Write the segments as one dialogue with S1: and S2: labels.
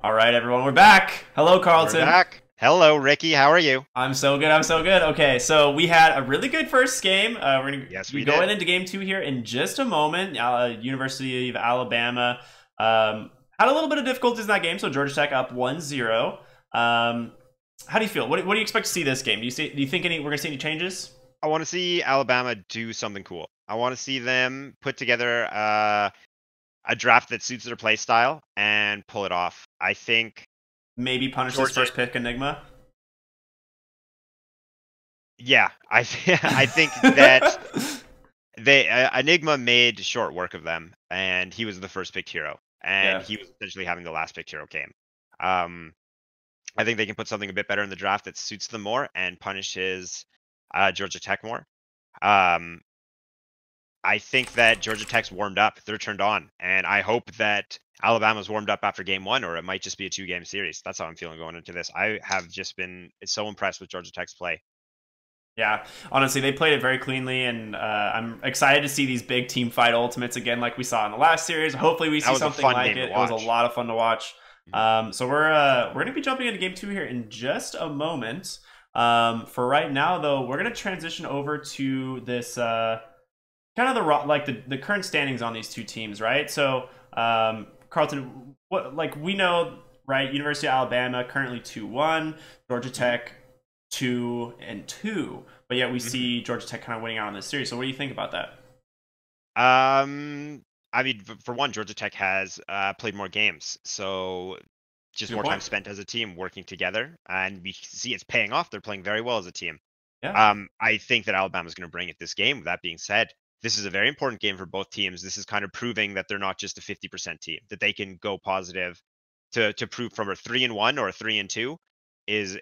S1: All right, everyone, we're back. Hello,
S2: We're
S1: Carlton.
S2: back. Hello, Ricky. How are you?
S1: I'm so good. I'm so good. Okay, so we had a really good first game. We're gonna
S2: Yes,
S1: be
S2: we
S1: going
S2: did.
S1: into game two here in just a moment. University of Alabama had a little bit of difficulties in that game, so Georgia Tech up 1-0. How do you feel? What do you expect to see this game? Do you think we're gonna see any changes?
S2: I want to see Alabama do something cool. I want to see them put together a draft that suits their play style and pull it off. I think
S1: Maybe punish this
S2: Georgia.
S1: first pick Enigma.
S2: Yeah, I think that they Enigma made short work of them, and he was the first picked hero, and
S1: Yeah.
S2: he was essentially having the last picked hero game. Um, I think they can put something a bit better in the draft that suits them more and punishes Georgia Tech more. Um, I think that Georgia Tech's warmed up. They're turned on. And I hope that Alabama's warmed up after game one, or it might just be a two-game series. That's how I'm feeling going into this. I have just been so impressed with Georgia Tech's play.
S1: Yeah, honestly, they played it very cleanly, and I'm excited to see these big team fight ultimates again, like we saw in the last series. Hopefully, we
S2: That
S1: see
S2: was a
S1: something
S2: fun
S1: like
S2: game
S1: it.
S2: to
S1: It was a
S2: watch.
S1: lot of fun to watch.
S2: Mhm.
S1: So we're gonna be jumping into game two here in just a moment. For right now, though, we're gonna transition over to this kind of the current standings on these two teams, right? So, Carlton, what like we know, right? University of Alabama currently 2-1, Georgia Tech 2-2, but yet we
S2: Mhm.
S1: see Georgia Tech kind of winning out on this series. So, what do you think about that?
S2: I mean, for one, Georgia Tech has played more games, so just
S1: Good
S2: more time
S1: point.
S2: spent as a team working together, and we see it's paying off. They're playing very well as a team.
S1: Yeah,
S2: I think that Alabama's going to bring it this game. That being said, this is a very important game for both teams. This is kind of proving that they're not just a 50% team, that they can go positive to prove from a 3-1 or a 3-2 is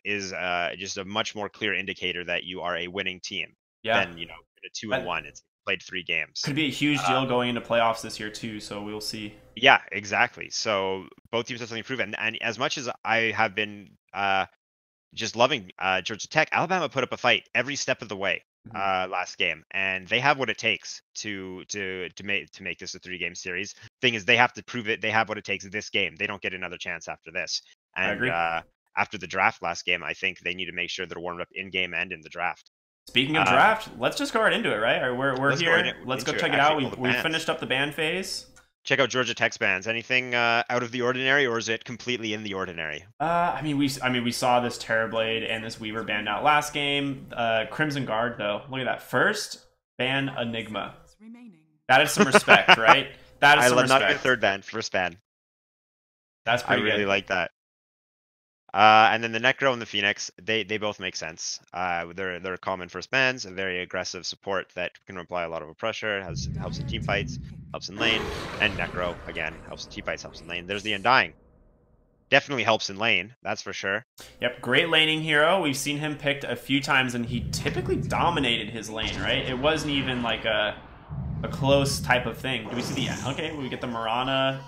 S2: just a much more clear indicator that you are a winning team
S1: yeah.
S2: than a two and
S1: That
S2: one. It's played three games.
S1: could be a huge
S2: Uh,
S1: deal going into playoffs this year too. So we'll see.
S2: yeah, exactly. So both teams have something to prove, and as much as I have been just loving Georgia Tech. Alabama put up a fight every step of the way
S1: Mhm.
S2: last game, and they have what it takes to make this a three-game series. Thing is, they have to prove it. They have what it takes this game. They don't get another chance after this.
S1: I
S2: And
S1: agree.
S2: after the draft last game, I think they need to make sure they're warmed up in game and in the draft.
S1: Speaking of
S2: Um,
S1: draft, let's just go right into it, right? Or we're
S2: let's go right
S1: here. Let's go
S2: into it.
S1: check it out.
S2: Actually,
S1: We
S2: all the
S1: we
S2: bands.
S1: finished up the band phase.
S2: Check out Georgia Tech's bands. Anything out of the ordinary, or is it completely in the ordinary?
S1: I mean, we saw this Terrorblade and this Weaver band out last game. Crimson Guard, though, look at that first ban Enigma. That is some respect, right? That is
S2: I
S1: some
S2: love not even
S1: respect.
S2: third band, first band.
S1: That's
S2: I
S1: pretty
S2: really
S1: good.
S2: like that. And then the Necro and the Phoenix, they both make sense. They're common first bands, a very aggressive support that can apply a lot of pressure, helps in team fights, helps in lane, and Necro again helps in team fights, helps in lane. There's the Undying, definitely helps in lane, that's for sure.
S1: Yep, great laning hero. We've seen him picked a few times, and he typically dominated his lane, right? It wasn't even like a close type of thing. Do we see the okay? We get the Marana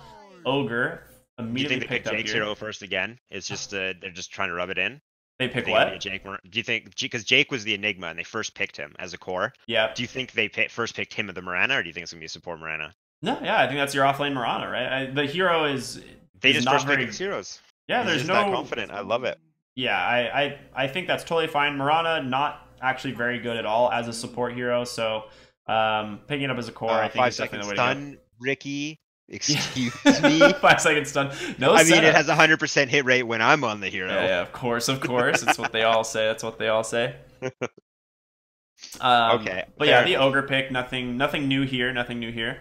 S1: Ogre
S2: Do you
S1: immediately
S2: think they
S1: picked
S2: pick
S1: up
S2: Jake's
S1: here.
S2: hero first again? It's just they're just trying to rub it in.
S1: They
S2: You
S1: pick
S2: think it'll be a
S1: what?
S2: Jake? Do you think because Jake was the Enigma and they first picked him as a core?
S1: Yep.
S2: Do you think they first picked him of the Mirana, or do you think it's gonna be a support Mirana?
S1: No, yeah, I think that's your offlane Marana, right? The hero
S2: They
S1: is
S2: just
S1: not
S2: first pick
S1: very.
S2: his heroes.
S1: Yeah,
S2: He's
S1: there's
S2: just that
S1: no.
S2: confident. I love it.
S1: Yeah, I think that's totally fine. Marana not actually very good at all as a support hero, so picking it up as a core, I think
S2: Five
S1: is definitely
S2: second
S1: the way to go.
S2: stun, Ricky. Excuse me.
S1: Yeah. 5 seconds stun. No
S2: I mean, it
S1: setup.
S2: has a 100% hit rate when I'm on the
S1: Yeah,
S2: hero.
S1: yeah, of course, of course. It's what they all say. That's what they all say.
S2: Okay,
S1: But yeah,
S2: fair
S1: the
S2: enough.
S1: ogre pick, nothing new here. Nothing new here.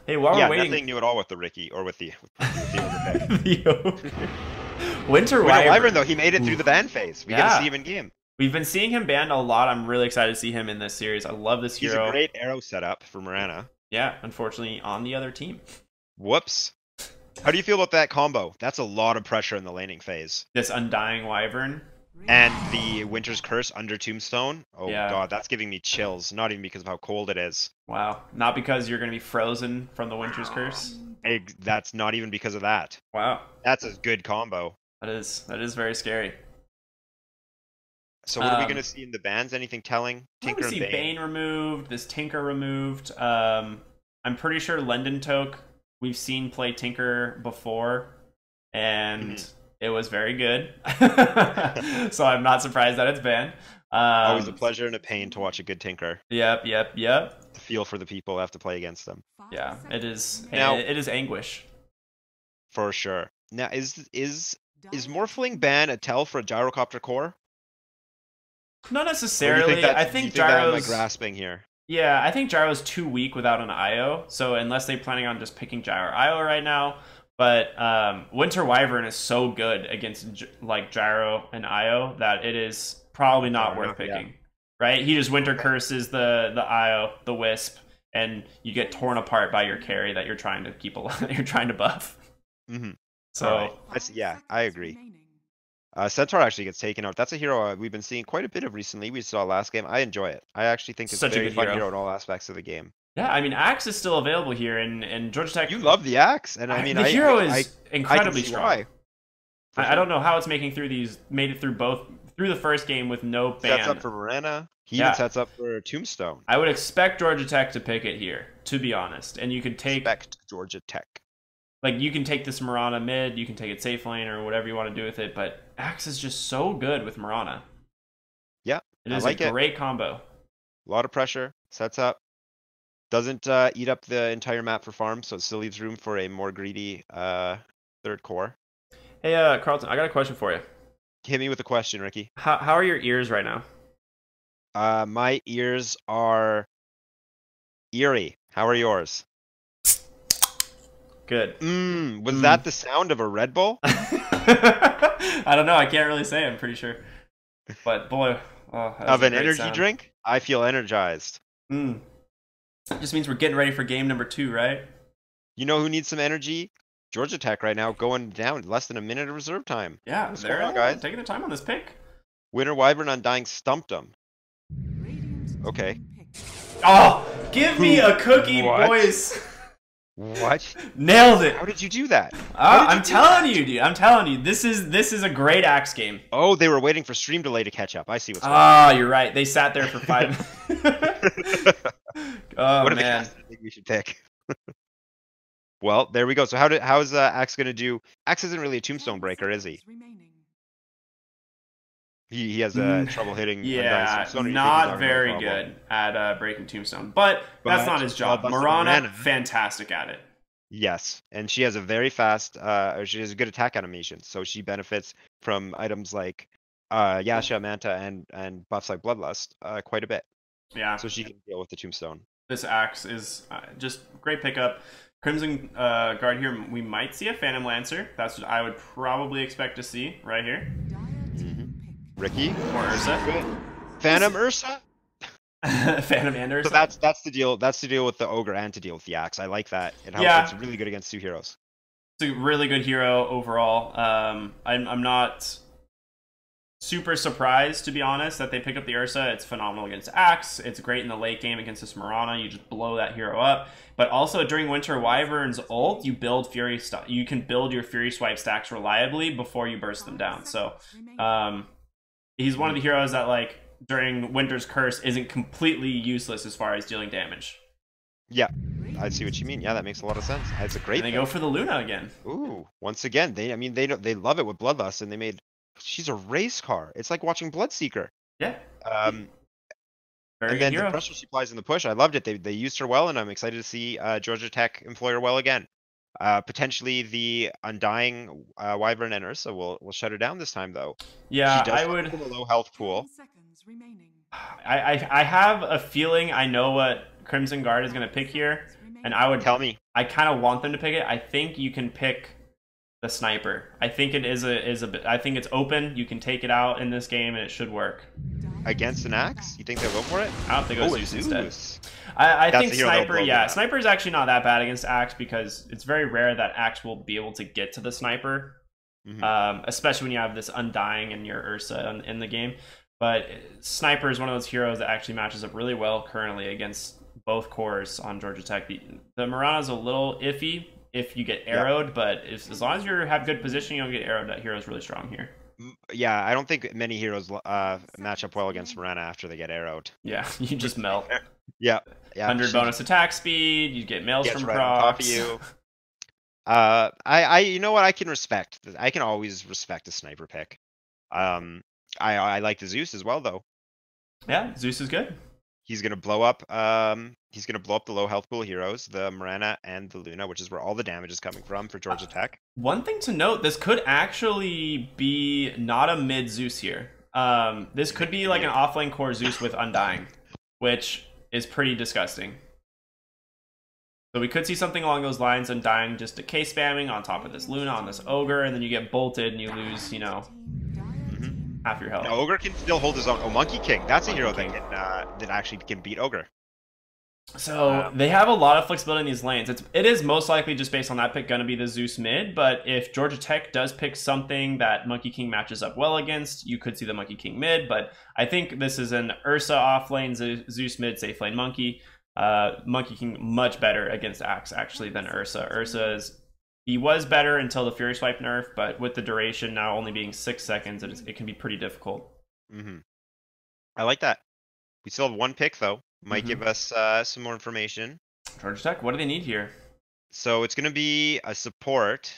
S1: Hey, while we're
S2: Yeah,
S1: waiting,
S2: nothing new at all with the Ricky or with the ogre pick.
S1: the ogre. Winter
S2: Winter
S1: Wyvern.
S2: Wyvern though, he made it through the
S1: Oof.
S2: ban phase. We got to see
S1: Yeah,
S2: him in game.
S1: we've been seeing him banned a lot. I'm really excited to see him in this series. I love this
S2: He's a
S1: hero.
S2: great arrow setup for Mirana.
S1: Yeah, unfortunately, on the other team.
S2: Whoops. How do you feel about that combo? That's a lot of pressure in the laning phase.
S1: This Undying Wyvern.
S2: And the Winter's Curse under Tombstone. Oh
S1: Yeah.
S2: god, that's giving me chills. Not even because of how cold it is.
S1: Wow. Not because you're going to be frozen from the Winter's Curse.
S2: That's not even because of that.
S1: Wow.
S2: That's a good combo.
S1: That is very scary.
S2: So what are we gonna see in the bans? Anything telling?
S1: Well, we
S2: Tinker and
S1: see
S2: Bane.
S1: Bane removed, this Tinker removed. I'm pretty sure Lenden Toke we've seen play Tinker before, and it was very good. So I'm not surprised that it's banned.
S2: Always a pleasure and a pain to watch a good Tinker.
S1: Yep.
S2: To feel for the people who have to play against them.
S1: Yeah, it is.
S2: Now,
S1: it is anguish.
S2: For sure. Now, is Morphling ban a tell for a gyrocopter core?
S1: Not necessarily. I think
S2: Gyro's...
S1: Gyro's
S2: grasping here.
S1: Yeah, I think Gyro's too weak without an IO. So unless they're planning on just picking Gyro IO right now, but Winter Wyvern is so good against like Gyro and IO that it is probably not worth picking. Yeah. Right? He just Winter curses the IO, the Wisp, and you get torn apart by your carry that you're trying to keep alive. You're trying to buff.
S2: Mm-hmm.
S1: So
S2: yeah, I agree. Centaur actually gets taken out. That's a hero we've been seeing quite a bit of recently. We saw last game. I enjoy it. I actually think it's
S1: such
S2: a very fun
S1: hero.
S2: hero in all aspects of the game.
S1: Yeah, I mean, Axe is still available here, and Georgia Tech.
S2: You love the Axe, and I mean,
S1: the hero is incredibly strong. I don't know how it's made it through the first game with no ban.
S2: Sets up for Morana. He even sets up for Tombstone.
S1: I would expect Georgia Tech to pick it here, to be honest. And you could take
S2: Georgia Tech.
S1: Like, you can take this Morana mid, you can take it safe lane or whatever you want to do with it, but Axe is just so good with Morana.
S2: Yeah,
S1: it is a great combo.
S2: A lot of pressure, sets up, doesn't eat up the entire map for farm, so it still leaves room for a more greedy third core.
S1: Hey, Carlton, I got a question for you.
S2: Hit me with a question, Ricky.
S1: How are your ears right now?
S2: My ears are eerie. How are yours?
S1: Good.
S2: Was that the sound of a Red Bull?
S1: I don't know. I can't really say. I'm pretty sure. But boy,
S2: of an energy drink, I feel energized.
S1: Just means we're getting ready for game number 2, right?
S2: You know who needs some energy? Georgia Tech right now, going down less than a minute of reserve time.
S1: Yeah, they're guys taking the time on this pick.
S2: Winter Wyvern Undying stumped them. Okay.
S1: Oh, give me a cookie, boys.
S2: What?
S1: Nailed it.
S2: How did you do that?
S1: I'm telling you, dude. I'm telling you. This is a great Axe game.
S2: Oh, they were waiting for stream delay to catch up. I see what's going on.
S1: You're right. They sat there for 5. Oh,
S2: what
S1: man.
S2: I think we should pick. Well, there we go. So how's Axe going to do? Axe isn't really a tombstone breaker, is he? He has trouble hitting.
S1: Yeah, not very good at breaking tombstone. But that's not his job. Morana, fantastic at it.
S2: Yes, and she has a very fast, she has a good attack animation, so she benefits from items like Yasha, Manta, and buffs like Bloodlust quite a bit.
S1: Yeah.
S2: So she can deal with the tombstone.
S1: This Axe is just great pickup. Crimson Guard here, we might see a Phantom Lancer. That's what I would probably expect to see right here.
S2: Ricky?
S1: Or Ursa.
S2: Good. Phantom Ursa?
S1: Phantom and Ursa.
S2: So that's the deal. That's to deal with the Ogre and to deal with the Axe. I like that. It helps. It's really good against 2 heroes.
S1: It's a really good hero overall. I'm not super surprised, to be honest, that they picked up the Ursa. It's phenomenal against Axe. It's great in the late game against this Morana. You just blow that hero up. But also during Winter Wyvern's ult, you build Fury. You can build your Fury Swipe stacks reliably before you burst them down. So, he's one of the heroes that, like, during Winter's Curse isn't completely useless as far as dealing damage.
S2: Yeah, I see what you mean. Yeah, that makes a lot of sense. It's a great.
S1: And they go for the Luna again.
S2: Ooh, once again, they love it with Bloodlust, and they made. She's a race car. It's like watching Bloodseeker.
S1: Yeah.
S2: Very and then the pressure she applies in the push, I loved it. They used her well, and I'm excited to see Georgia Tech employ her well again. Potentially the Undying Wyvern and Ursa will shut her down this time, though.
S1: Yeah,
S2: she does have a low health pool.
S1: I have a feeling I know what Crimson Guard is going to pick here, and I would
S2: tell me.
S1: I kind of want them to pick it. I think you can pick the sniper. I think it is a bit. I think it's open. You can take it out in this game, and it should work.
S2: Against an Axe? You think they'll go for it?
S1: I don't think it's Zeus instead. I think Sniper, Sniper is actually not that bad against Axe because it's very rare that Axe will be able to get to the Sniper, especially when you have this Undying and your Ursa in the game. But Sniper is one of those heroes that actually matches up really well currently against both cores on Georgia Tech. The Morana is a little iffy if you get arrowed, but as long as you have good position, you don't get arrowed. That hero is really strong here.
S2: Yeah, I don't think many heroes match up well against Morana after they get arrowed.
S1: Yeah, you just melt.
S2: Yeah.
S1: 100 bonus attack speed. You get mails from
S2: right on top of
S1: procs.
S2: you. you know what? I can respect. I can always respect a sniper pick. I like the Zeus as well, though.
S1: Yeah, Zeus is good.
S2: He's gonna blow up. He's gonna blow up the low health pool heroes, the Morana and the Luna, which is where all the damage is coming from for Georgia Tech.
S1: One thing to note: this could actually be not a mid Zeus here. This could be like an offlane core Zeus with Undying, which is pretty disgusting. So we could see something along those lines, Undying just decay spamming on top of this Luna on this Ogre, and then you get bolted and you lose, you know, half your health.
S2: Now, Ogre can still hold his own. Oh, Monkey King. That's a hero that actually can beat Ogre.
S1: So they have a lot of flexibility in these lanes. It is most likely just based on that pick going to be the Zeus mid, but if Georgia Tech does pick something that Monkey King matches up well against, you could see the Monkey King mid, but I think this is an Ursa off lane, Zeus mid, safe lane Monkey. Monkey King much better against Axe actually than Ursa. He was better until the Fury Swipe nerf, but with the duration now only being 6 seconds, it can be pretty difficult.
S2: I like that. We still have one pick though. Might give us some more information.
S1: Georgia Tech, what do they need here?
S2: So it's going to be a support,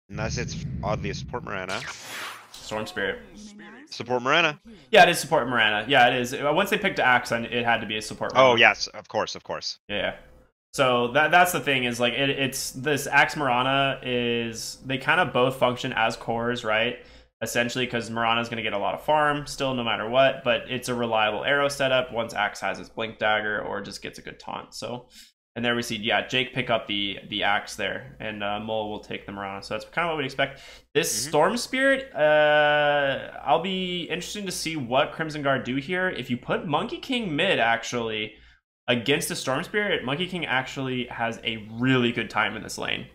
S2: unless it's oddly a support Morana.
S1: Storm Spirit.
S2: Support Morana.
S1: Yeah, it is support Morana. Yeah, it is. Once they picked Axe, it had to be a support Morana.
S2: Oh yes, of course.
S1: Yeah. So that's the thing is like it's this Axe Morana is they kind of both function as cores, right? Essentially, because Morana's going to get a lot of farm still, no matter what, but it's a reliable arrow setup once Axe has its Blink Dagger or just gets a good taunt. So, and there we see, yeah, Jake pick up the Axe there, and Mole will take the Morana. So that's kind of what we'd expect. This Storm Spirit, I'll be interested to see what Crimson Guard do here. If you put Monkey King mid, actually, against the Storm Spirit, Monkey King actually has a really good time in this lane.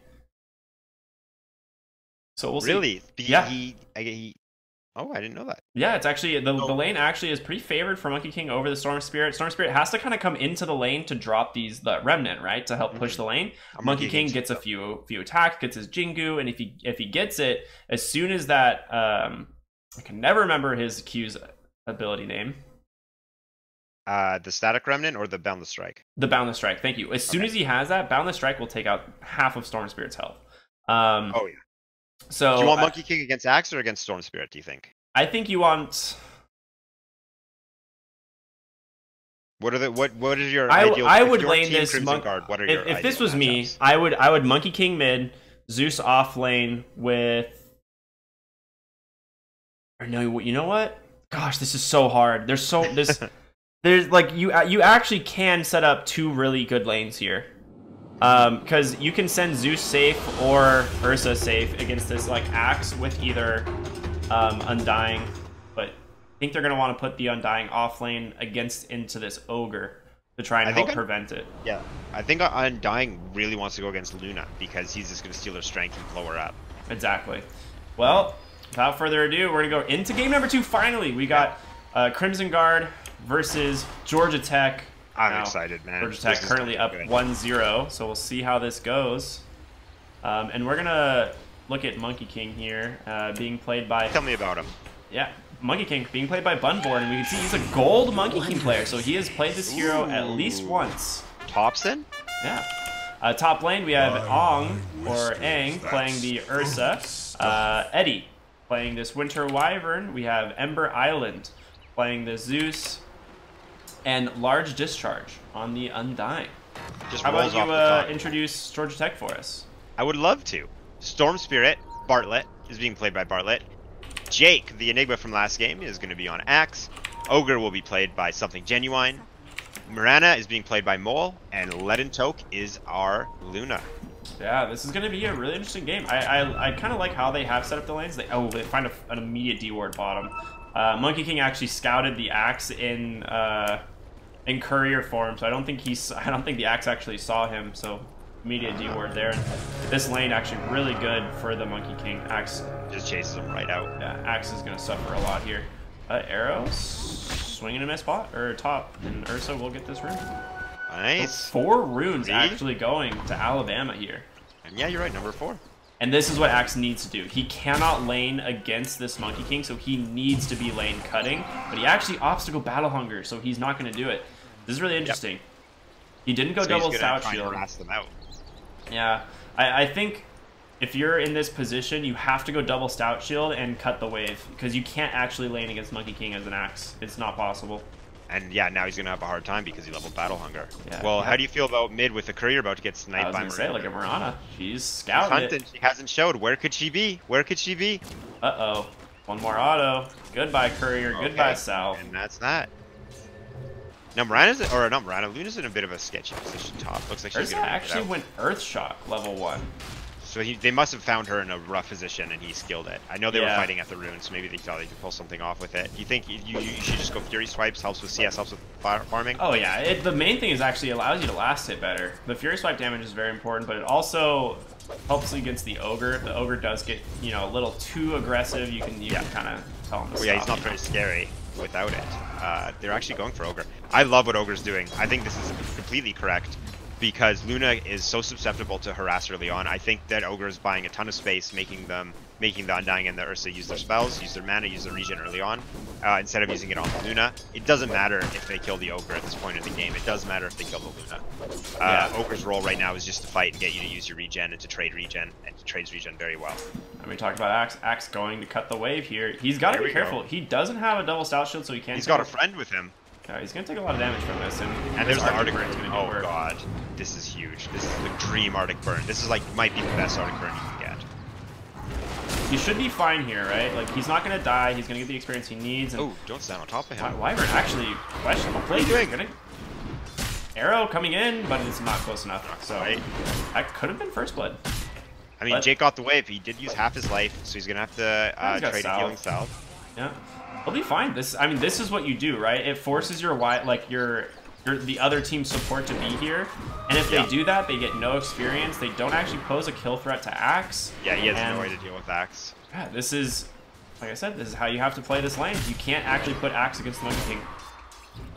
S1: So we'll see.
S2: Really?
S1: Yeah.
S2: Oh, I didn't know that.
S1: Yeah, it's actually the lane actually is pretty favored for Monkey King over the Storm Spirit. Storm Spirit has to kind of come into the lane to drop the Remnant, right, to help push the lane. Monkey King gets a few attacks, gets his Jingu, and if he gets it, as soon as that I can never remember his Q's ability name.
S2: The Static Remnant or the Boundless Strike?
S1: The Boundless Strike. Thank you. As soon as he has that, Boundless Strike will take out half of Storm Spirit's health. Oh
S2: yeah.
S1: So
S2: do you want Monkey King against Axe or against Storm Spirit, do you think?
S1: I think you want...
S2: What is your
S1: ideal... I would lane
S2: this
S1: Guard, what are your if this was me, I would Monkey King mid, Zeus off lane with... Or no, you know what? Gosh, this is so hard. There's like you actually can set up two really good lanes here. Because you can send Zeus safe or Ursa safe against this like Axe with either Undying, but I think they're going to want to put the Undying off lane into this Ogre to try and help prevent it.
S2: Yeah, I think Undying really wants to go against Luna because he's just going to steal her strength and blow her up.
S1: Exactly. Well, without further ado, we're going to go into game number 2 finally. We got Crimson Guard versus Georgia Tech.
S2: I'm excited, man.
S1: Georgia Tech currently up 1-0, so we'll see how this goes. And we're going to look at Monkey King here, being played by...
S2: Tell me about him.
S1: Yeah, Monkey King being played by Bunborn, and we can see he's a gold Monkey King player, so he has played this hero at least once.
S2: Thompson?
S1: Yeah. Top lane, we have Ong, or Aang, playing the Ursa. Eddie, playing this Winter Wyvern. We have Ember Island, playing the Zeus. And Large Discharge on the Undying. How about you introduce Georgia Tech for us?
S2: I would love to. Storm Spirit, Bartlett, is being played by Bartlett. Jake, the Enigma from last game, is going to be on Axe. Ogre will be played by Something Genuine. Morana is being played by Mole. And Leaden Toke is our Luna.
S1: Yeah, this is going to be a really interesting game. I kind of like how they have set up the lanes. They find an immediate D-ward bottom. Monkey King actually scouted the Axe in courier form, so I don't think the Axe actually saw him. So immediate D-ward there. And this lane actually really good for the Monkey King. Axe
S2: just chases him right out.
S1: Yeah, Axe is gonna suffer a lot here. Arrows swinging a miss spot or top, and Ursa will get this rune.
S2: Nice.
S1: So 4 runes actually going to Alabama here.
S2: And yeah, you're right, number 4.
S1: And this is what Axe needs to do. He cannot lane against this Monkey King, so he needs to be lane cutting. But he actually opts to go Battle Hunger, so he's not going to do it. This is really interesting. He didn't go double Stout Shield.
S2: Harass them out.
S1: Yeah, I think if you're in this position, you have to go double Stout Shield and cut the wave, because you can't actually lane against Monkey King as an axe. It's not possible.
S2: And yeah, now he's gonna have a hard time because he leveled Battle Hunger.
S1: Yeah,
S2: well, how do you feel about mid with the courier about to get sniped by Marana?
S1: I was gonna say, like a Marana. She's scouting it.
S2: She hasn't showed. Where could she be? Where could she be?
S1: Uh-oh. One more auto. Goodbye, courier. Okay. Goodbye, Sal.
S2: And that's that. Now Marana's, or not Marana, Luna's in a bit of a sketchy position top. Looks like she's
S1: gonna actually went Earth Shock level 1.
S2: So they must have found her in a rough position and he skilled it. I know they were fighting at the runes, so maybe they thought they could pull something off with it. Do you think you should just go Fury Swipes, helps with CS, helps with farming?
S1: Oh yeah, the main thing is actually allows you to last hit better. The Fury Swipe damage is very important, but it also helps against the Ogre. If the Ogre does get, you know, a little too aggressive, you can kind of tell him to stop.
S2: Yeah, he's not very scary without it. They're actually going for Ogre. I love what Ogre's doing. I think this is completely correct, because Luna is so susceptible to harass early on. I think that Ogre is buying a ton of space, making the Undying and the Ursa use their spells, use their mana, use their regen early on, instead of using it on the Luna. It doesn't matter if they kill the Ogre at this point in the game. It does matter if they kill the Luna. Ogre's role right now is just to fight and get you to use your regen and to trade regen, and he trades regen very well.
S1: And we talked about Axe. Axe going to cut the wave here. He's got to be careful. He doesn't have a double Stout Shield, so he can't.
S2: He's got a friend with him.
S1: Yeah, he's going to take a lot of damage from this. And
S2: there's the Arctic
S1: Burn.
S2: Oh god, this is huge. This is the dream Arctic Burn. This is like, might be the best Arctic Burn you can get.
S1: He should be fine here, right? Like, he's not going to die. He's going to get the experience he needs. And
S2: don't stand on top of him.
S1: Wyvern actually questionable play. What are you doing? Arrow coming in, but it's not close enough. So that could have been first blood.
S2: I mean, Jake got the wave. He did use half his life, so he's going to have to trade a healing salve.
S1: Yeah. He'll be fine. This is what you do, right? It forces your the other team's support to be here, and if they do that, they get no experience. They don't actually pose a kill threat to Axe.
S2: Yeah, he has no way to deal with Axe.
S1: Yeah, this is, like I said, this is how you have to play this lane. You can't actually put Axe against the Monkey King.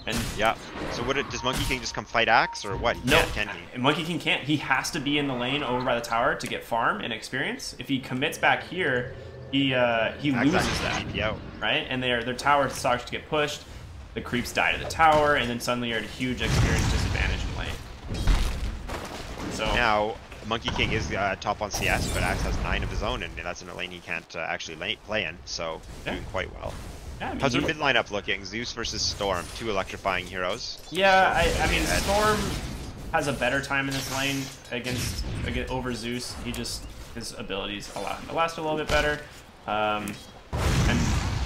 S1: And
S2: yeah, so does Monkey King just come fight Axe, or what?
S1: No,
S2: can he?
S1: Monkey King can't. He has to be in the lane over by the tower to get farm and experience. If he commits back here, he loses that, right? And their tower starts to get pushed. The creeps die to the tower, and then suddenly you're at a huge experience disadvantage in lane. So
S2: now Monkey King is top on CS, but Axe has 9 of his own, and that's in a lane he can't actually play in. So doing quite well. Yeah, I mean, how's our mid lineup looking? Zeus versus Storm, 2 electrifying heroes.
S1: Yeah, I mean Storm has a better time in this lane against over Zeus. His abilities allow him to last a little bit better. And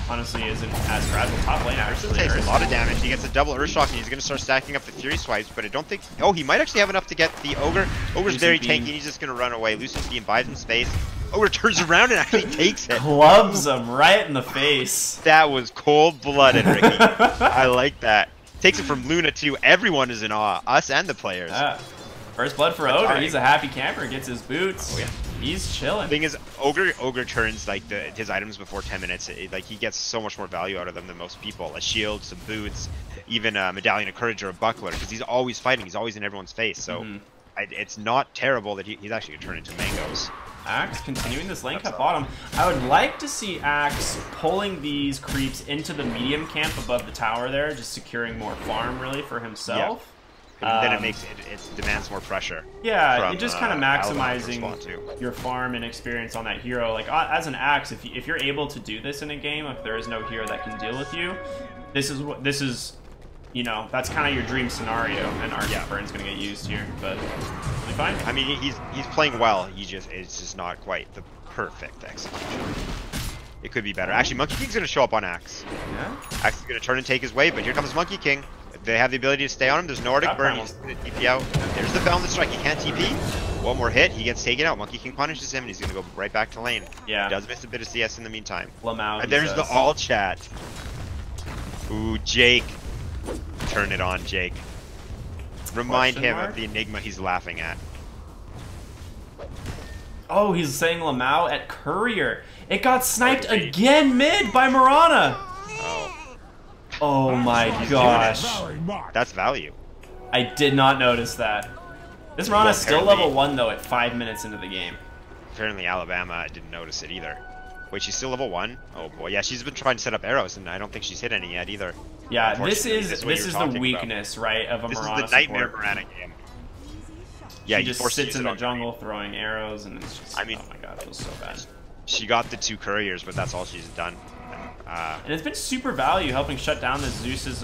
S1: honestly isn't as fragile top lane.
S2: Actually takes a lot of damage. He gets a double Earth Shock and he's going to start stacking up the Fury Swipes, but I don't think... Oh, he might actually have enough to get the Ogre. Ogre's very tanky, he's just going to run away. Lucian's Beam buys him space. Ogre turns around and actually takes it.
S1: Clubs him right in the face.
S2: That was cold-blooded, Ricky. I like that. Takes it from Luna too. Everyone is in awe. Us and the players.
S1: First blood for Ogre. He's a happy camper. Gets his boots. Oh, yeah. He's chilling.
S2: The thing is, Ogre turns like his items before 10 minutes. Like he gets so much more value out of them than most people. A shield, some boots, even a medallion of courage or a buckler, because he's always fighting. He's always in everyone's face. So it's not terrible that he's actually gonna turn into mangoes.
S1: Axe continuing this lane cut bottom. I would like to see Axe pulling these creeps into the medium camp above the tower there, just securing more farm really for himself.
S2: Yeah. And then it demands more pressure.
S1: Yeah, it just kind of maximizing your farm and experience on that hero. Like as an Axe, if you're able to do this in a game, if there is no hero that can deal with you, this is, you know, that's kind of your dream scenario. And Arctic Burn's gonna get used here, but it'll be fine.
S2: I mean, he's playing well. It's just not quite the perfect execution. It could be better. Actually, Monkey King's gonna show up on Axe.
S1: Yeah.
S2: Axe is gonna turn and take his wave, but here comes Monkey King. They have the ability to stay on him. There's no Arctic Burn. He's going to TP out. There's the Boundless Strike. He can't TP. One more hit. He gets taken out. Monkey King punishes him, and he's going to go right back to lane.
S1: Yeah.
S2: He does miss a bit of CS in the meantime.
S1: Lamau,
S2: and there's the all chat. Ooh, Jake. Turn it on, Jake. Remind him of the enigma he's laughing at.
S1: Oh, he's saying Lamau at Courier. It got sniped again mid by Marana.
S2: Oh.
S1: Oh my gosh.
S2: That's value.
S1: I did not notice that. This Marana's still level 1 though at 5 minutes into the game.
S2: Apparently Alabama didn't notice it either. Wait, she's still level 1? Oh boy, yeah, she's been trying to set up arrows and I don't think she's hit any yet either.
S1: Yeah, this is the weakness, right, of a Marana
S2: This is the nightmare
S1: support.
S2: Marana game. Yeah,
S1: she
S2: you
S1: just
S2: forced to
S1: sits
S2: use
S1: in
S2: it
S1: the
S2: on
S1: jungle throwing arrows, and it's just,
S2: I mean,
S1: oh my god, it feels so bad.
S2: she got the 2 couriers, but that's all she's done.
S1: And it's been super value helping shut down the Zeus's,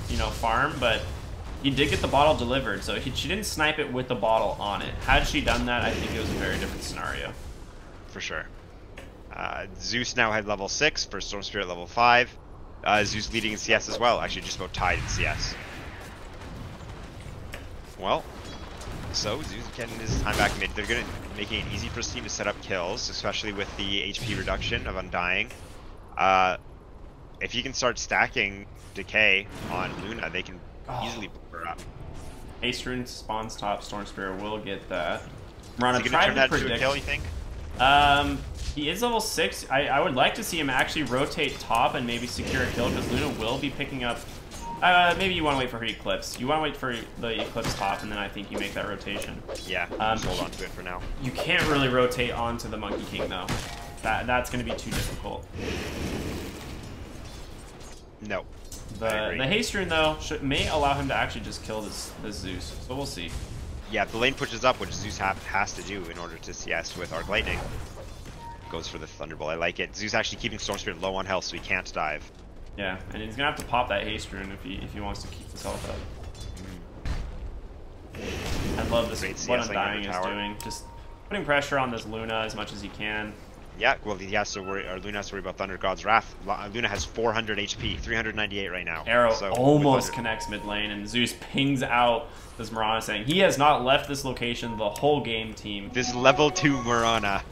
S1: you know, farm, but he did get the bottle delivered, so she didn't snipe it with the bottle on it. Had she done that, I think it was a very different scenario.
S2: For sure. Zeus now had level 6 for Storm Spirit level 5. Zeus leading in CS as well, actually just about tied in CS. Well, so Zeus getting his time back mid. They're gonna making it easy for his team to set up kills, especially with the HP reduction of Undying. If he can start stacking Decay on Luna, they can easily blow her up.
S1: Haste Rune spawns top, Storm Spirit will get that.
S2: Is
S1: Rana
S2: he gonna
S1: tried
S2: turn
S1: to
S2: that
S1: predict.
S2: into a kill, you think?
S1: He is level 6. I would like to see him actually rotate top and maybe secure a kill, because Luna will be picking up. Maybe you want to wait for her Eclipse. You want to wait for the Eclipse top, and then I think you make that rotation.
S2: Yeah, just hold on to it for now.
S1: You can't really rotate onto the Monkey King, though. That's going to be too difficult.
S2: No.
S1: The Haste Rune, though, may allow him to actually just kill this Zeus. So we'll see.
S2: Yeah, the lane pushes up, which Zeus has to do in order to CS with Arc Lightning. Goes for the Thunderbolt. I like it. Zeus actually keeping Storm Spirit low on health, so he can't dive.
S1: Yeah, and he's gonna have to pop that Haste Rune if he wants to keep his health up. I love this. What Undying is doing, just putting pressure on this Luna as much as he can.
S2: Yeah, well, he has to worry, or Luna has to worry about Thunder God's Wrath. Luna has 400 HP, 398 right now.
S1: Arrow
S2: so
S1: almost connects mid lane, and Zeus pings out this Mirana saying he has not left this location the whole game, team.
S2: This level 2 Mirana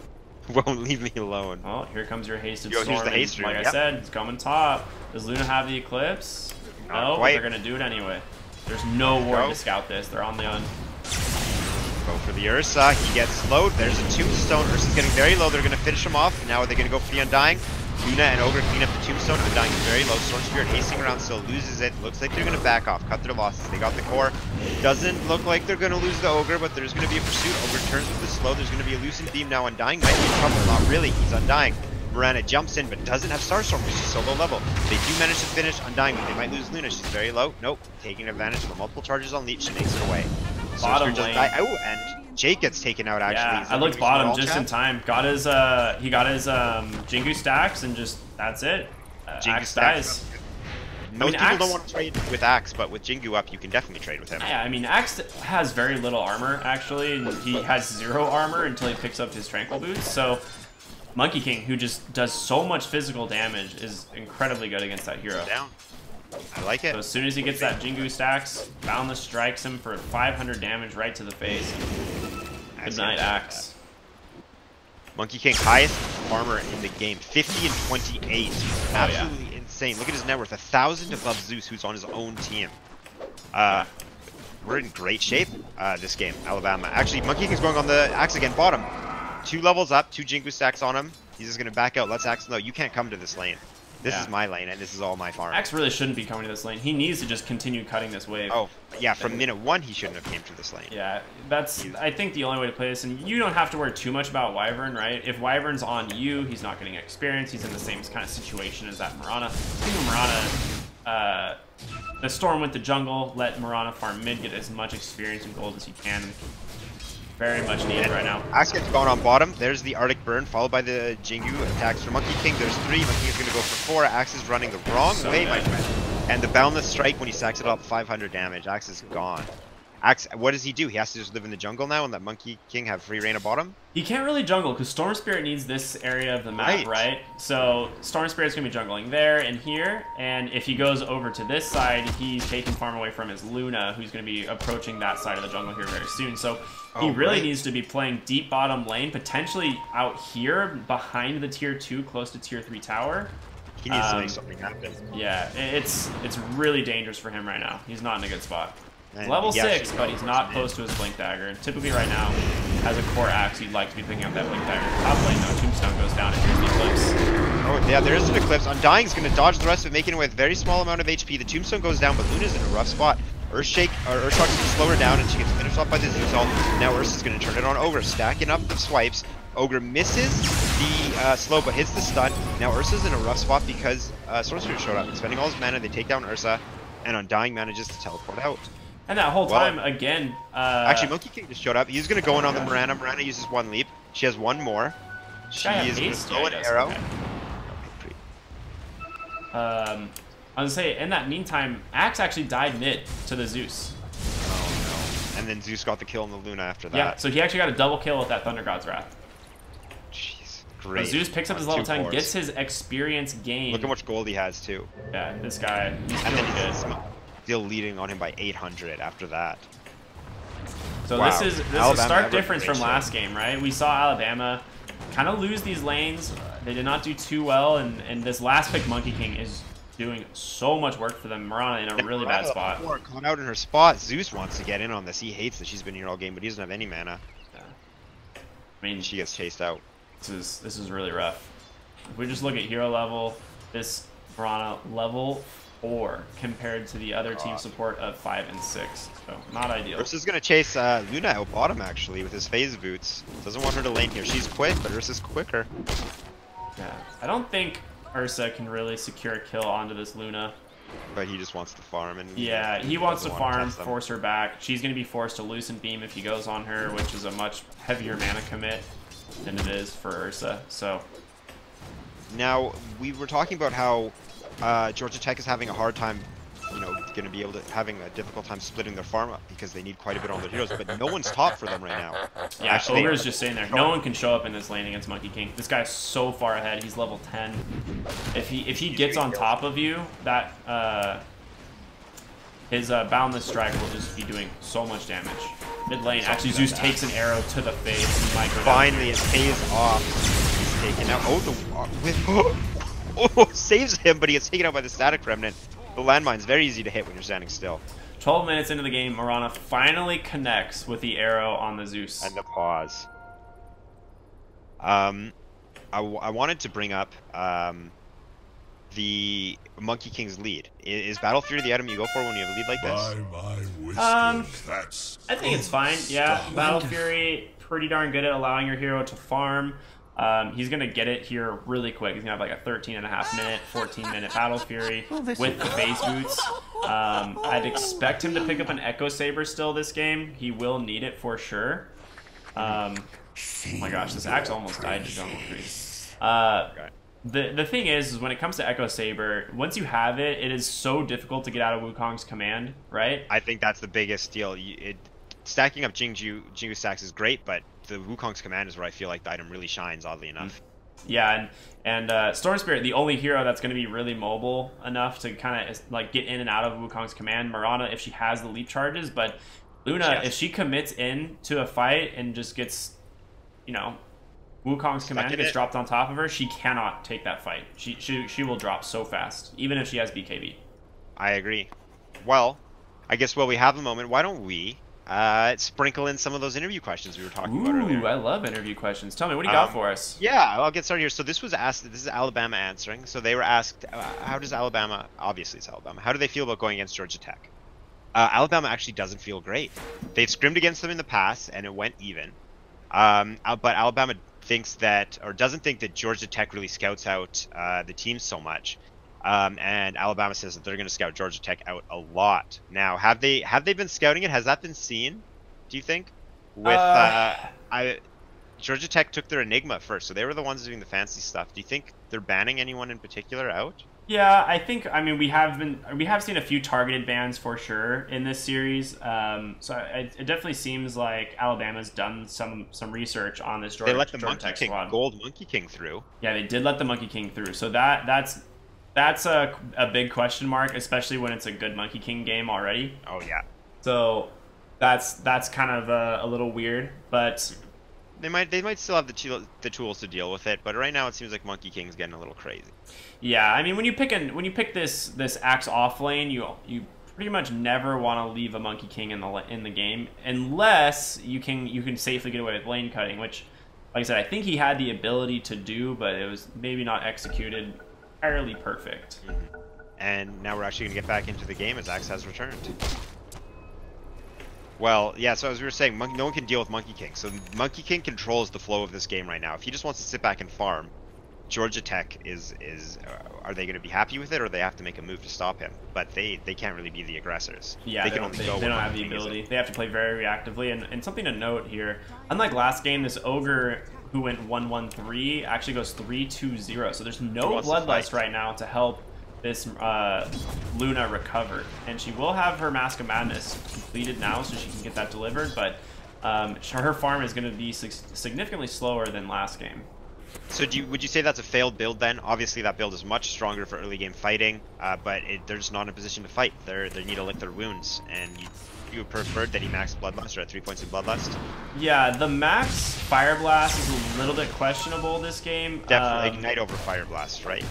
S2: won't leave me alone.
S1: Oh, here comes your hasted
S2: Yo,
S1: storm.
S2: here's the haste rune,
S1: Like I said, it's coming top. Does Luna have the Eclipse? No, but they're gonna do it anyway. There's no ward to scout this. They're on the
S2: Go for the Ursa. He gets slowed. There's a Tombstone. Ursa's getting very low. They're going to finish him off. Now are they going to go for the Undying? Luna and Ogre clean up the Tombstone. Undying is very low. Storm Spirit hasting around still loses it. Looks like they're going to back off. Cut their losses. They got the core. Doesn't look like they're going to lose the Ogre, but there's going to be a pursuit. Ogre turns with the slow. There's going to be a loosened beam now. Undying might be in trouble. Not really. He's Undying. Mirana jumps in, but doesn't have Starstorm because she's so low level. They do manage to finish Undying, but they might lose Luna. She's very low. Nope. Taking advantage of the multiple charges on Leech. She makes it away.
S1: bottom lane.
S2: Oh, and Jake gets taken out actually.
S1: Yeah, I looked bottom just in time. Got his he got his Jingu stacks and just that's it. Axe dies.
S2: Most people don't want to trade with Axe, but with Jingu up, you can definitely trade with him.
S1: Yeah, I mean, Axe has very little armor, actually, and he has 0 armor until he picks up his Tranquil Boots, so Monkey King, who just does so much physical damage, is incredibly good against that hero.
S2: Down. I like it.
S1: So as soon as he gets that Jingu stacks, Boundless strikes him for 500 damage right to the face. Good night, Axe.
S2: Monkey King, highest armor in the game, 50 and 28. Absolutely insane. Look at his net worth, 1,000 above Zeus, who's on his own team. We're in great shape this game, Alabama. Actually, Monkey King's going on the Axe again, bottom. 2 levels up, 2 Jingu stacks on him. He's just gonna back out. Let's Axe know you can't come to this lane. This is my lane, and this is all my farm.
S1: Axe really shouldn't be coming to this lane. He needs to just continue cutting this wave.
S2: Oh, yeah, from minute 1, he shouldn't have came to this lane.
S1: Yeah, that's, I think, the only way to play this. And you don't have to worry too much about Wyvern, right? If Wyvern's on you, he's not getting experience. He's in the same kind of situation as that Mirana. I think Mirana, the Storm went to jungle, let Mirana farm mid, get as much experience and gold as he can. Very much needed right now.
S2: Axe gets going on bottom. There's the Arctic Burn, followed by the Jingu attacks from Monkey King. There's 3. Monkey King's going to go for 4. Axe is running the wrong way, my friend. And the Boundless Strike, when he stacks it up, 500 damage. Axe is gone. Axe, what does he do? He has to just live in the jungle now and let Monkey King have free reign of bottom?
S1: He can't really jungle because Storm Spirit needs this area of the map, right? So Storm Spirit's going to be jungling there and here, and if he goes over to this side, he's taking farm away from his Luna, who's going to be approaching that side of the jungle here very soon. So he really needs to be playing deep bottom lane, potentially out here behind the tier 2, close to tier 3 tower.
S2: He needs to make something happen.
S1: Yeah, it's really dangerous for him right now. He's not in a good spot. Level 6, but he's not close to his Blink Dagger. And typically right now, as a core Axe, you'd like to be picking up that Blink Dagger. Top lane, though, Tombstone goes down and here's the Eclipse.
S2: Oh, yeah, there is an Eclipse. Undying's going to dodge the rest of it, making it with a very small amount of HP. The Tombstone goes down, but Luna's in a rough spot. Urshrock's going to slow her down, and she gets finished off by the Zeus ult. Now Ursa's going to turn it on Ogre, stacking up the swipes. Ogre misses the slow, but hits the stun. Now Ursa's in a rough spot because Sorcerer showed up. Spending all his mana, they take down Ursa, and Undying manages to teleport out.
S1: And that whole time, again...
S2: actually, Monkey King just showed up. He's going to go in on the Mirana. Mirana uses one leap. She has one more. She is going to throw an arrow.
S1: Okay. I was going to say, in that meantime, Axe actually died mid to the Zeus.
S2: Oh, no. And then Zeus got the kill on the Luna after that.
S1: Yeah, so he actually got a double kill with that Thunder God's Wrath.
S2: Jeez, great.
S1: So Zeus picks up his level 10, gets his experience gain.
S2: Look how much gold he has, too.
S1: Yeah, this guy, he's
S2: and
S1: really
S2: then
S1: good.
S2: Still leading on him by 800 after that.
S1: So
S2: wow.
S1: This is a stark difference from last game, right? We saw Alabama kind of lose these lanes. They did not do too well, and this last pick, Monkey King, is doing so much work for them. Mirana in a really bad spot.
S2: Caught out in her spot. Zeus wants to get in on this. He hates that she's been here all game, but he doesn't have any mana.
S1: Yeah. I mean,
S2: she gets chased out.
S1: This is really rough. If we just look at hero level, this Mirana level 4 compared to the other team support of 5 and 6. So not ideal.
S2: Ursa's gonna chase Luna out bottom actually with his phase boots. Doesn't want her to lane here. She's quick, but Ursa's quicker.
S1: Yeah, I don't think Ursa can really secure a kill onto this Luna.
S2: But he just wants to farm and
S1: yeah, he wants to farm, force her back. She's gonna be forced to Lucent Beam if he goes on her, which is a much heavier mana commit than it is for Ursa. So
S2: now we were talking about how Georgia Tech is having a hard time, going to be able to having a difficult time splitting their farm up because they need quite a bit on their heroes, but no one's top for them right now.
S1: Yeah, actually, Ogre's just sitting there. No one can show up in this lane against Monkey King. This guy's so far ahead. He's level 10. If he gets on top of you, that his Boundless Strike will just be doing so much damage. Mid lane, actually, Zeus takes an arrow to the face.
S2: Finally, it pays off. He's taken out. Saves him, but he gets taken out by the Static Remnant. The landmine's very easy to hit when you're standing still.
S1: 12 minutes into the game, Mirana finally connects with the arrow on the Zeus.
S2: And the pause. I wanted to bring up the Monkey King's lead. Is Battle Fury the item you go for when you have a lead like this?
S1: I think it's fine. Yeah, Battle Fury, pretty darn good at allowing your hero to farm. He's going to get it here really quick. He's going to have like a 13.5 minute, 14-minute Battle Fury with the phase boots. I'd expect him to pick up an Echo Saber still this game. He will need it for sure. Oh my gosh, this axe almost died to Jungle Crease. The thing is when it comes to Echo Saber, once you have it, it is so difficult to get out of Wukong's command, right?
S2: I think that's the biggest deal. Stacking up Jingu stacks is great, but the Wukong's command is where I feel like the item really shines, oddly enough.
S1: Yeah, and Storm Spirit, the only hero that's going to be really mobile enough to kind of like get in and out of Wukong's command. Mirana, if she has the leap charges, but Luna, if she commits in to a fight and just gets, Wukong's command gets dropped on top of her, she cannot take that fight. She will drop so fast, even if she has BKB.
S2: I agree. Well, I guess while we have a moment, why don't we sprinkle in some of those interview questions we were talking about earlier.
S1: Ooh, I love interview questions. Tell me, what do you got for us?
S2: Yeah, I'll get started here. So this was asked, this is Alabama answering. So they were asked, how does Alabama, obviously it's Alabama, how do they feel about going against Georgia Tech? Alabama actually doesn't feel great. They've scrimmed against them in the past, and it went even. But Alabama thinks that, or doesn't think that Georgia Tech really scouts out the team so much. And Alabama says that they're going to scout Georgia Tech out a lot. Now, have they been scouting it? Has that been seen? Do you think? With Georgia Tech took their Enigma first, so they were the ones doing the fancy stuff. Do you think they're banning anyone in particular out?
S1: Yeah, I mean, we have seen a few targeted bans for sure in this series. So it definitely seems like Alabama's done some research on this Georgia Tech squad. They let the
S2: Monkey King through.
S1: Yeah, they did let the Monkey King through. So that's a big question mark, especially when it's a good Monkey King game already.
S2: Oh yeah.
S1: So that's kind of a little weird, but
S2: they might still have the tools to deal with it. But right now it seems like Monkey King's getting a little crazy.
S1: Yeah, I mean when you pick this axe off lane, you pretty much never want to leave a Monkey King in the game unless you can safely get away with lane cutting, which, like I said, I think he had the ability to do, but it was maybe not executed entirely perfect.
S2: And now we're actually going to get back into the game as Axe has returned. Well, yeah, so as we were saying, no one can deal with Monkey King. So Monkey King controls the flow of this game right now. If he just wants to sit back and farm, Georgia Tech are they going to be happy with it, or they have to make a move to stop him? But they can't really be the aggressors.
S1: Yeah,
S2: they can only go.
S1: They don't have the ability. They have to play very reactively. And something to note here, unlike last game, this Ogre who went 1-1-3 actually goes 3-2-0. So there's no Bloodlust right now to help this Luna recover. And she will have her Mask of Madness completed now, so she can get that delivered. But her farm is going to be significantly slower than last game.
S2: So would you say that's a failed build then? Obviously that build is much stronger for early game fighting, but they're just not in a position to fight. They need to lick their wounds, and you preferred that he maxed Bloodlust or at 3 points of Bloodlust?
S1: Yeah, the max Fire Blast is a little bit questionable this game.
S2: Definitely Ignite over Fire Blast, right?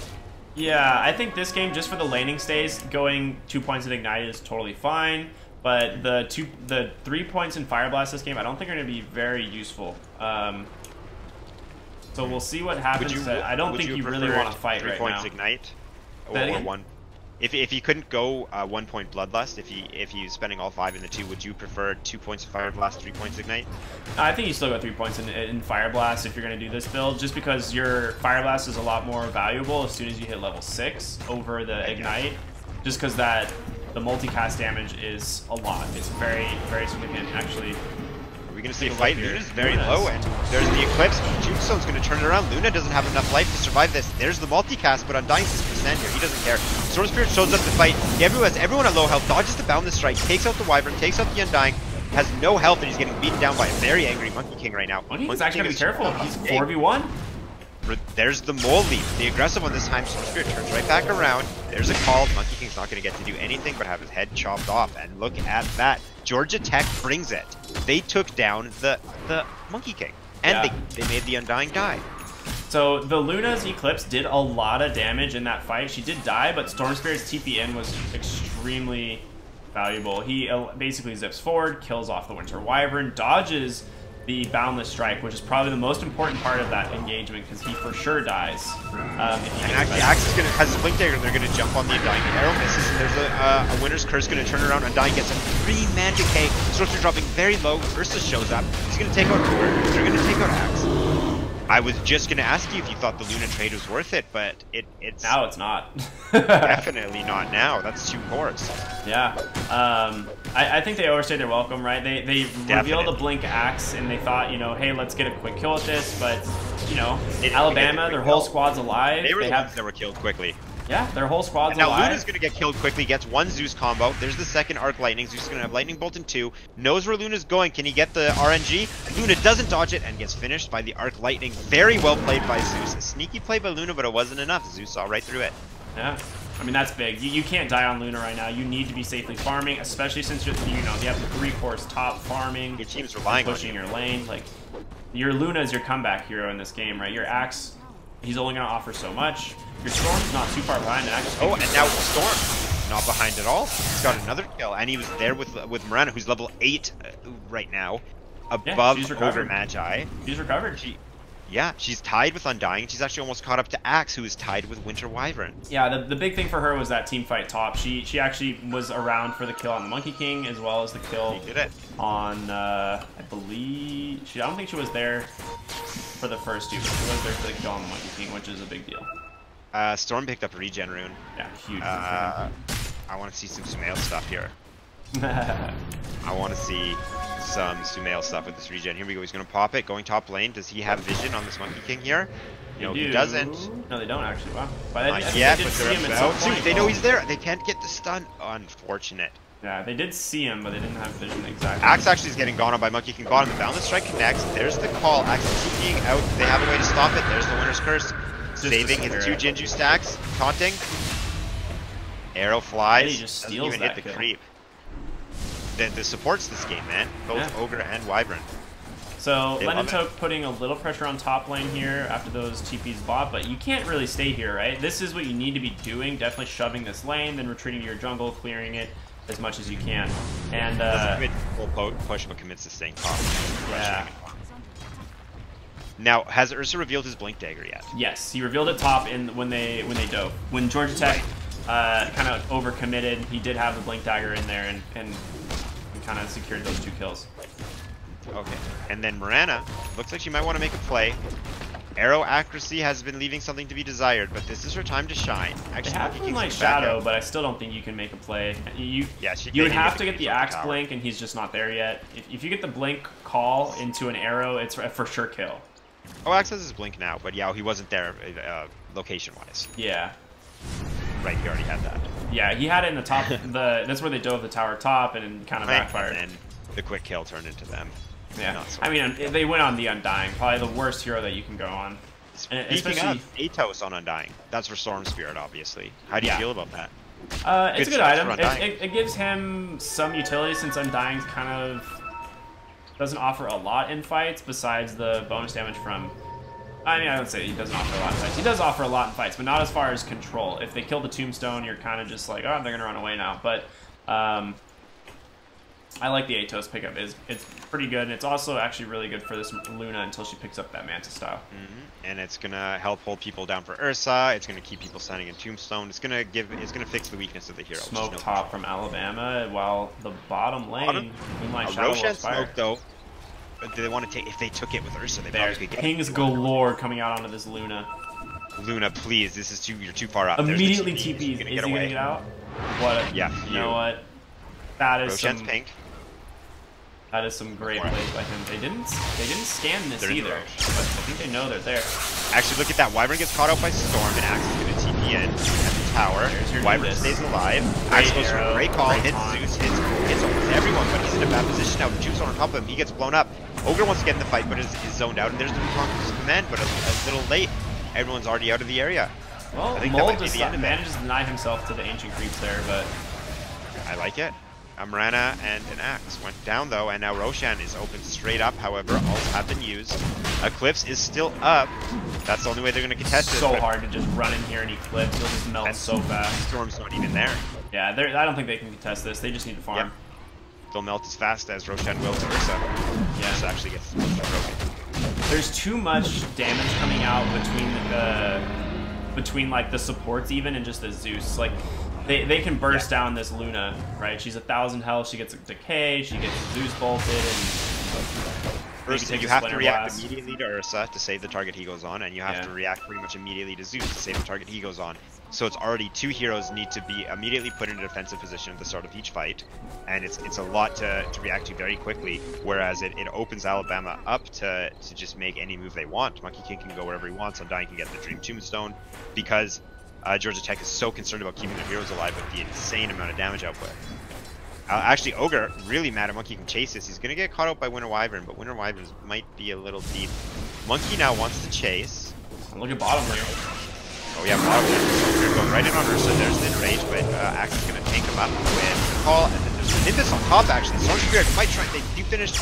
S1: Yeah, I think this game, just for the laning stays, going 2 points in Ignite is totally fine. But the 3 points in Fire Blast this game, I don't think are going to be very useful. So we'll see what happens. I don't think you really want to fight right now.
S2: 3 points Ignite or one. If he couldn't go 1 point Bloodlust, if he's spending all 5 in the 2, would you prefer 2 points of Fire Blast, 3 points Ignite?
S1: I think you still got 3 points in Fire Blast if you're going to do this build, just because your Fire Blast is a lot more valuable as soon as you hit level 6 over the Ignite, just because the multicast damage is a lot. It's very, very significant, actually.
S2: Are we going to see a fight? Luna's very low, and there's the Eclipse. Tombstone's going to turn it around. Luna doesn't have enough life to survive this. There's the multicast, but Undying's just going to stand here. He doesn't care. Storm Spirit shows up to fight. Everyone at low health, dodges the Boundless Strike, takes out the Wyvern, takes out the Undying, has no health, and he's getting beaten down by a very angry Monkey King right now.
S1: Monkey King's actually got to be careful. He's 4v1.
S2: There's the Mole Leap. The aggressive one this time. Storm Spirit turns right back around. There's a call. Monkey King's not going to get to do anything but have his head chopped off. And look at that. Georgia Tech brings it. They took down the Monkey King. And they made the Undying die.
S1: So the Luna's Eclipse did a lot of damage in that fight. She did die, but Storm Spirit's TP in was extremely valuable. He basically zips forward, kills off the Winter Wyvern, dodges the Boundless Strike, which is probably the most important part of that engagement, because he for sure dies.
S2: And actually, Axe has his Blink Dagger, and they're going to jump on the Undying. Arrow misses, and there's a Winter's Curse going to turn around. Undying gets a 3-man decay. Sorcerer dropping very low. Ursa shows up. He's going to take out Tor. They're going to take out Axe. I was just going to ask you if you thought the Luna trade was worth it, but it's...
S1: Now it's not.
S2: Definitely not now. That's 2 cores.
S1: Yeah. I think they overstayed their welcome, right? They revealed a Blink Axe, and they thought, you know, hey, let's get a quick kill with this, but, you know, Alabama, their whole squad's alive.
S2: They were killed quickly.
S1: Yeah, their whole squad's
S2: alive.
S1: alive.
S2: Now Luna's going to get killed quickly, gets 1 Zeus combo. There's the second Arc Lightning. Zeus is going to have Lightning Bolt in 2. Knows where Luna's going. Can he get the RNG? Luna doesn't dodge it and gets finished by the Arc Lightning. Very well played by Zeus. A sneaky play by Luna, but it wasn't enough. Zeus saw right through it.
S1: Yeah. I mean, that's big. You can't die on Luna right now. You need to be safely farming, especially since you have the 3-course top farming.
S2: Your team's relying on
S1: pushing your lane. Like, your Luna is your comeback hero in this game, right? Your Axe, he's only going to offer so much. Your Storm's not too far behind.
S2: And now Storm, not behind at all. He's got another kill, and he was there with Miranda, who's level 8 right now, above Ogre Magi.
S1: She's recovered.
S2: She's tied with Undying. She's actually almost caught up to Axe, who is tied with Winter Wyvern.
S1: Yeah, the big thing for her was that team fight top. She actually was around for the kill on the Monkey King, as well as the kill on, I believe... I don't think she was there for the first 2, but she was there for the kill on the Monkey King, which is a big deal.
S2: Storm picked up a regen rune.
S1: Yeah, huge.
S2: I want to see some Sumail stuff here. I want to see some Sumail stuff with this regen. Here we go. He's going to pop it. Going top lane. Does he have vision on this Monkey King here? No, he doesn't.
S1: No, they don't actually. Wow. But
S2: not yet, but they're about. They know he's there. They can't get the stun. Unfortunate.
S1: Yeah, they did see him, but they didn't have vision exactly.
S2: Axe actually is getting gone on by Monkey King bottom. The Boundless Strike connects. There's the call. Axe is being out. They have a way to stop it. There's the Winter's Curse. Saving his 2 Jinju stacks. Taunting. Arrow flies.
S1: He just steals
S2: doesn't even hit the creep. The supports this game, man. Both Ogre and Wyvern.
S1: So Lennotok putting a little pressure on top lane here after those TPs bot, but you can't really stay here, right? This is what you need to be doing. Definitely shoving this lane, then retreating to your jungle, clearing it as much as you can. And
S2: doesn't full push, but commits to staying top. Yeah. Now, has Ursa revealed his Blink Dagger yet?
S1: Yes, he revealed it top when they dove. When Georgia Tech kind of overcommitted, he did have the Blink Dagger in there and kind of secured those 2 kills.
S2: Okay, and then Mirana looks like she might want to make a play. Arrow accuracy has been leaving something to be desired, but this is her time to shine.
S1: They
S2: Actually,
S1: have
S2: Monkey King's
S1: Moonlight
S2: back
S1: Shadow,
S2: out.
S1: but I still don't think you can make a play. You
S2: They
S1: would
S2: need
S1: have to
S2: the
S1: get the
S2: creeps off
S1: Axe
S2: tower.
S1: Blink, and he's just not there yet. If you get the Blink call into an arrow, it's a for sure kill.
S2: Oh, Axe has his blink now, but yeah, he wasn't there location-wise.
S1: Yeah.
S2: Right, he already had that.
S1: Yeah, he had it in the top. That's where they dove the tower top, and it kind of backfired.
S2: And the quick kill turned into them.
S1: Yeah,
S2: Not so
S1: I mean, they went on the Undying, probably the worst hero that you can go on. And
S2: Speaking
S1: especially,
S2: of, Atos on Undying. That's for Storm Spirit, obviously. How do you feel about that?
S1: it's a good
S2: Good
S1: item.
S2: for Undying.
S1: It gives him some utility since Undying kind of doesn't offer a lot in fights besides the bonus damage from. I mean, I don't say he doesn't offer a lot in fights. He does offer a lot in fights, but not as far as control. If they kill the Tombstone, you're kind of just like, oh, they're gonna run away now. But I like the Atos pickup. It's pretty good, and it's also actually really good for this Luna until she picks up that Manta style.
S2: And it's gonna help hold people down for Ursa. It's gonna keep people standing in Tombstone. It's gonna fix the weakness of the hero.
S1: Smoke top from Alabama, while the bottom lane, Moonlight Shadow will
S2: Roshan
S1: expire.
S2: smoke though. But do they want to take? If they took it with Ursa, they
S1: There's
S2: probably could get
S1: pings galore coming out onto this Luna.
S2: Luna, please. This is you're too far up. There's the
S1: Immediately
S2: TP.
S1: TPs.
S2: He's
S1: Is
S2: gonna
S1: he
S2: get
S1: gonna
S2: away.
S1: get out? What?
S2: Yeah,
S1: You know what? That is
S2: Roshan's
S1: some.
S2: pink.
S1: That is some great
S2: More.
S1: plays by him. They didn't scan this
S2: They're in the
S1: either,
S2: road.
S1: but I think they know they're there.
S2: Actually, look at that. Wyvern gets caught out by Storm, and Axe is going to TP in at the tower.
S1: There's your
S2: Wyvern
S1: Nubis.
S2: stays alive.
S1: Great
S2: Axe goes for
S1: arrow,
S2: a great call,
S1: great
S2: hits
S1: taunt.
S2: Zeus, hits almost everyone, but he's in a bad position now. The Tombstone on top of him, he gets blown up. Ogre wants to get in the fight, but is zoned out, and there's the Wukong's command, but a little late. Everyone's already out of the area.
S1: Well,
S2: I think that
S1: Mold
S2: might be
S1: just
S2: the end of it.
S1: manages to deny himself to the ancient creeps there, but
S2: I like it. Amrana and an Axe went down though, and now Roshan is open straight up. However, ults have been used. Eclipse is still up. That's the only way they're going to contest it.
S1: so
S2: but
S1: hard to just run in here and Eclipse. He'll just melt
S2: And
S1: so fast.
S2: Storm's not even there.
S1: Yeah, I don't think they can contest this. They just need to farm.
S2: Yep. They'll melt as fast as Roshan will to Ursa.
S1: Yeah.
S2: Ursa actually gets broken.
S1: There's too much damage coming out between like the supports even and just the Zeus. Like they can burst down this Luna, right? She's 1,000 health. She gets a decay. She gets Zeus bolted and maybe
S2: Ursa,
S1: takes
S2: you
S1: a
S2: have to
S1: Splinter
S2: react
S1: Blast.
S2: immediately to Ursa to save the target he goes on, and you have
S1: Yeah.
S2: to react pretty much immediately to Zeus to save the target he goes on. So it's already two heroes need to be immediately put in a defensive position at the start of each fight, and it's a lot to react to very quickly, whereas it opens Alabama up to just make any move they want. Monkey King can go wherever he wants, Undying can get the Dream Tombstone, because Georgia Tech is so concerned about keeping their heroes alive with the insane amount of damage output. Actually, Ogre, really mad at Monkey can chase this. He's going to get caught out by Winter Wyvern, but Winter Wyvern might be a little deep. Monkey now wants to chase.
S1: Look at bottom lane.
S2: Oh yeah, bottom lane. They're going right in on Ursa. There's the enrage, but Axe is going to tank him up with the call, and then there's Nimbus on top actually. Storm Spirit might try. They finished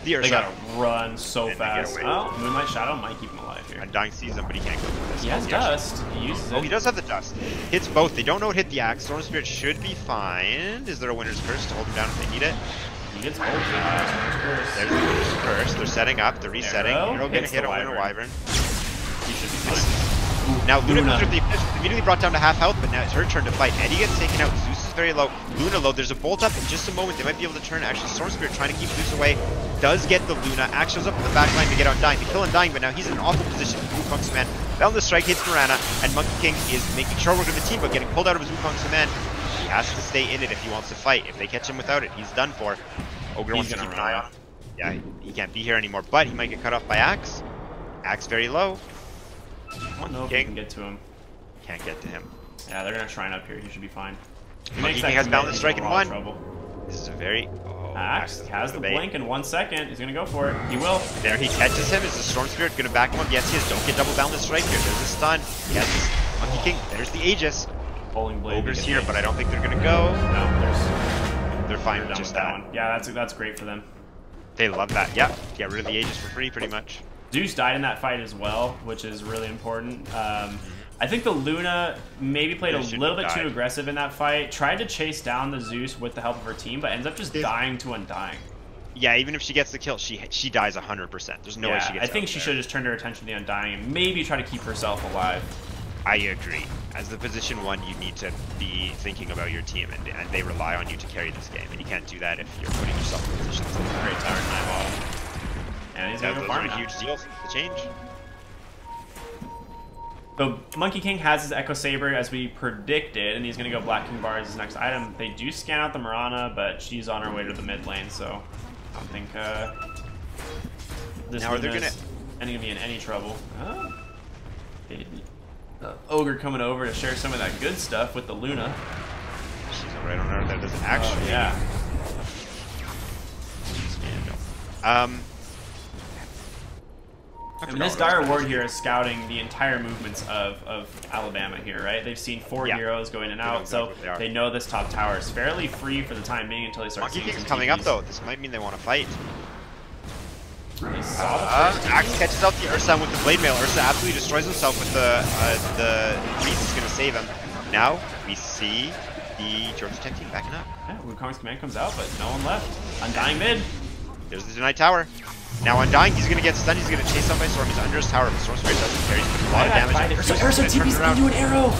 S2: the Ursa.
S1: They gotta run so
S2: And they get
S1: fast.
S2: away.
S1: Oh, Moonlight Shadow might keep him alive here.
S2: Undying sees him, but he can't go through this.
S1: He has dust. He uses it.
S2: Oh, he does have the dust. Hits both. They don't know it hit the Axe. Storm Spirit should be fine. Is there a Winter's Curse to hold him down if they need it?
S1: He gets bolted.
S2: There's the Winter's Curse. They're setting up. They're resetting.
S1: Arrow
S2: Arrow gonna
S1: hits
S2: hit
S1: the
S2: on Winter
S1: Wyvern.
S2: Wyvern.
S1: He should be fine.
S2: Now Luna
S1: Luna.
S2: goes with the immediately brought down to half health, but now it's her turn to fight. Eddie gets taken out. Zeus is very low. Luna low. There's a bolt up in just a moment. They might be able to turn. Actually, Storm Spirit trying to keep Zeus away. Does get the Luna. Axe shows up in the back line to get Undying. To kill Undying, but now he's in an awful position. Wukong's command. Down the strike hits Mirana, and Monkey King is making sure we're the team, but getting pulled out of his Wukong's command. He has to stay in it if he wants to fight. If they catch him without it, he's done for. Ogre wants to
S1: gonna
S2: keep an
S1: run
S2: eye on him. Yeah, he can't be here anymore, but he might get cut off by Axe. Axe very low.
S1: I don't know if we can get to him.
S2: Can't get to him.
S1: Yeah, they're gonna shrine up here. He should be fine. He
S2: Monkey
S1: makes that
S2: King has
S1: commit,
S2: Balance
S1: he's
S2: Strike
S1: in
S2: in
S1: a lot of
S2: one.
S1: trouble.
S2: This is a very... Oh,
S1: Axe has the blink in 1 second. He's gonna go for it. He will.
S2: There he catches him. Is the Storm Spirit going to back him up? Yes, he is. Don't get double Boundless Strike here. There's a stun. He has this Monkey King. There's the Aegis.
S1: Bowling blade.
S2: Ogre's here, but I don't think they're going to go.
S1: No, there's.
S2: They're fine
S1: They're
S2: with
S1: done
S2: just
S1: with
S2: that.
S1: one. Yeah, that's great for them.
S2: They love that. Yeah, get rid of the Aegis for free, pretty much.
S1: Zeus died in that fight as well, which is really important. I think the Luna maybe played a little bit too aggressive in that fight. Tried to chase down the Zeus with the help of her team, but ends up just dying to Undying.
S2: Yeah, even if she gets the kill, she dies 100%. There's no way she gets
S1: I think she should have just turned her attention to the Undying and maybe try to keep herself alive.
S2: I agree. As the position one, you need to be thinking about your team, and they rely on you to carry this game, and you can't do that if you're putting yourself in positions like that.
S1: Great tower 9 bottom. And he's
S2: Yeah,
S1: gonna
S2: those
S1: farm
S2: are
S1: now.
S2: huge deals. The change.
S1: So Monkey King has his Echo Saber as we predicted, and he's going to go Black King Bar as his next item. They do scan out the Mirana, but she's on her way to the mid lane, so I don't think this
S2: now are they
S1: gonna be in any trouble. Ogre coming over to share some of that good stuff with the Luna.
S2: She's right on her. That doesn't actually.
S1: Yeah. I mean, this Dire Ward here is scouting the entire movements of Alabama here, right? They've seen 4 heroes go in and out, so they know this top tower is fairly free for the time being until they start seeing some
S2: Monkey King's coming up, though. This might mean they want to fight.
S1: They saw the first
S2: Axe catches out the Ursa with the Blade Mail. Ursa absolutely destroys himself with the Reese is going to save him. Now we see the Georgia Tech team backing up.
S1: Yeah, Wukong's command comes out, but no one left. Undying mid.
S2: There's the denied tower. Now Undying, he's going to get stunned. He's going to chase out by Storm. He's under his tower, but Storm Spirit doesn't care. He's putting a lot of damage.
S1: Ursa TP's into an arrow.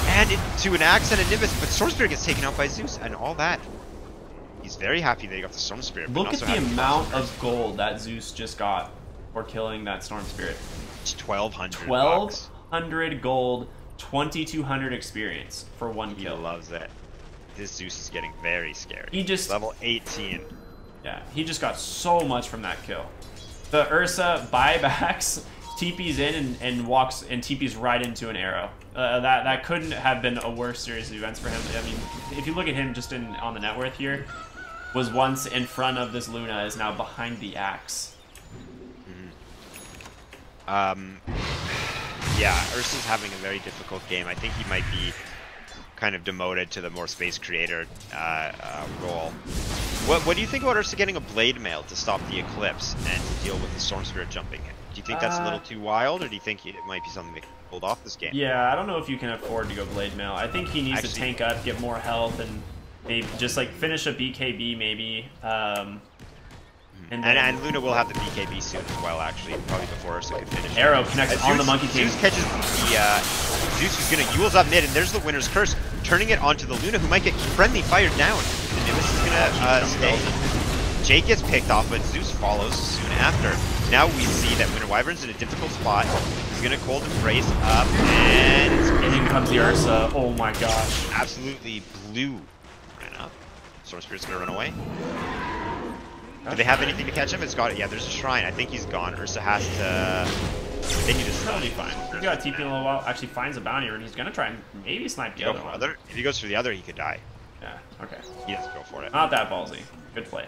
S2: And into an Axe and a Nimbus, but Storm Spirit gets taken out by Zeus and all that. He's very happy they got the Storm Spirit.
S1: Look at the amount of gold that Zeus just got for killing that Storm Spirit.
S2: It's 1,200.
S1: 1,200 gold, 2,200 experience for one kill.
S2: He loves it. This Zeus is getting very scary.
S1: He just
S2: level 18.
S1: Yeah, he just got so much from that kill. The Ursa buybacks, TP's in and walks and TP's right into an arrow. That couldn't have been a worse series of events for him. I mean, if you look at him just on the net worth here, was once in front of this Luna, is now behind the Axe.
S2: Yeah, Ursa's having a very difficult game. I think he might be kind of demoted to the more space creator role. What do you think about Ursa getting a Blade Mail to stop the Eclipse and to deal with the Storm Spirit jumping in? Do you think that's a little too wild, or do you think it might be something that can hold off this game?
S1: Yeah, I don't know if you can afford to go Blade Mail. I think he needs to tank up, get more health, and maybe just like finish a BKB maybe.
S2: And Luna will have the BKB soon as well, actually, probably before Ursa could finish.
S1: Arrow connects on the Monkey King.
S2: Zeus catches the Zeus is gonna Yule's up mid, and there's the Winner's Curse, turning it onto the Luna, who might get friendly fired down. The Nimbus is gonna stay. Jake gets picked off, but Zeus follows soon after. Now we see that Winter Wyvern's in a difficult spot. He's gonna Cold Embrace up, and
S1: in comes the Ursa. Oh my gosh!
S2: Absolutely blew. Ran up. Storm Spirit's gonna run away. Do they have anything to catch him? It's got it. Yeah, there's a shrine. I think he's gone. Ursa has to. They need to stun.
S1: Totally fine. He got TP in a little while. Actually finds a bounty, and he's gonna try and maybe snipe the other one.
S2: If he goes for the other, he could die.
S1: Yeah. Okay.
S2: He has to go for it.
S1: Not that ballsy. Good play.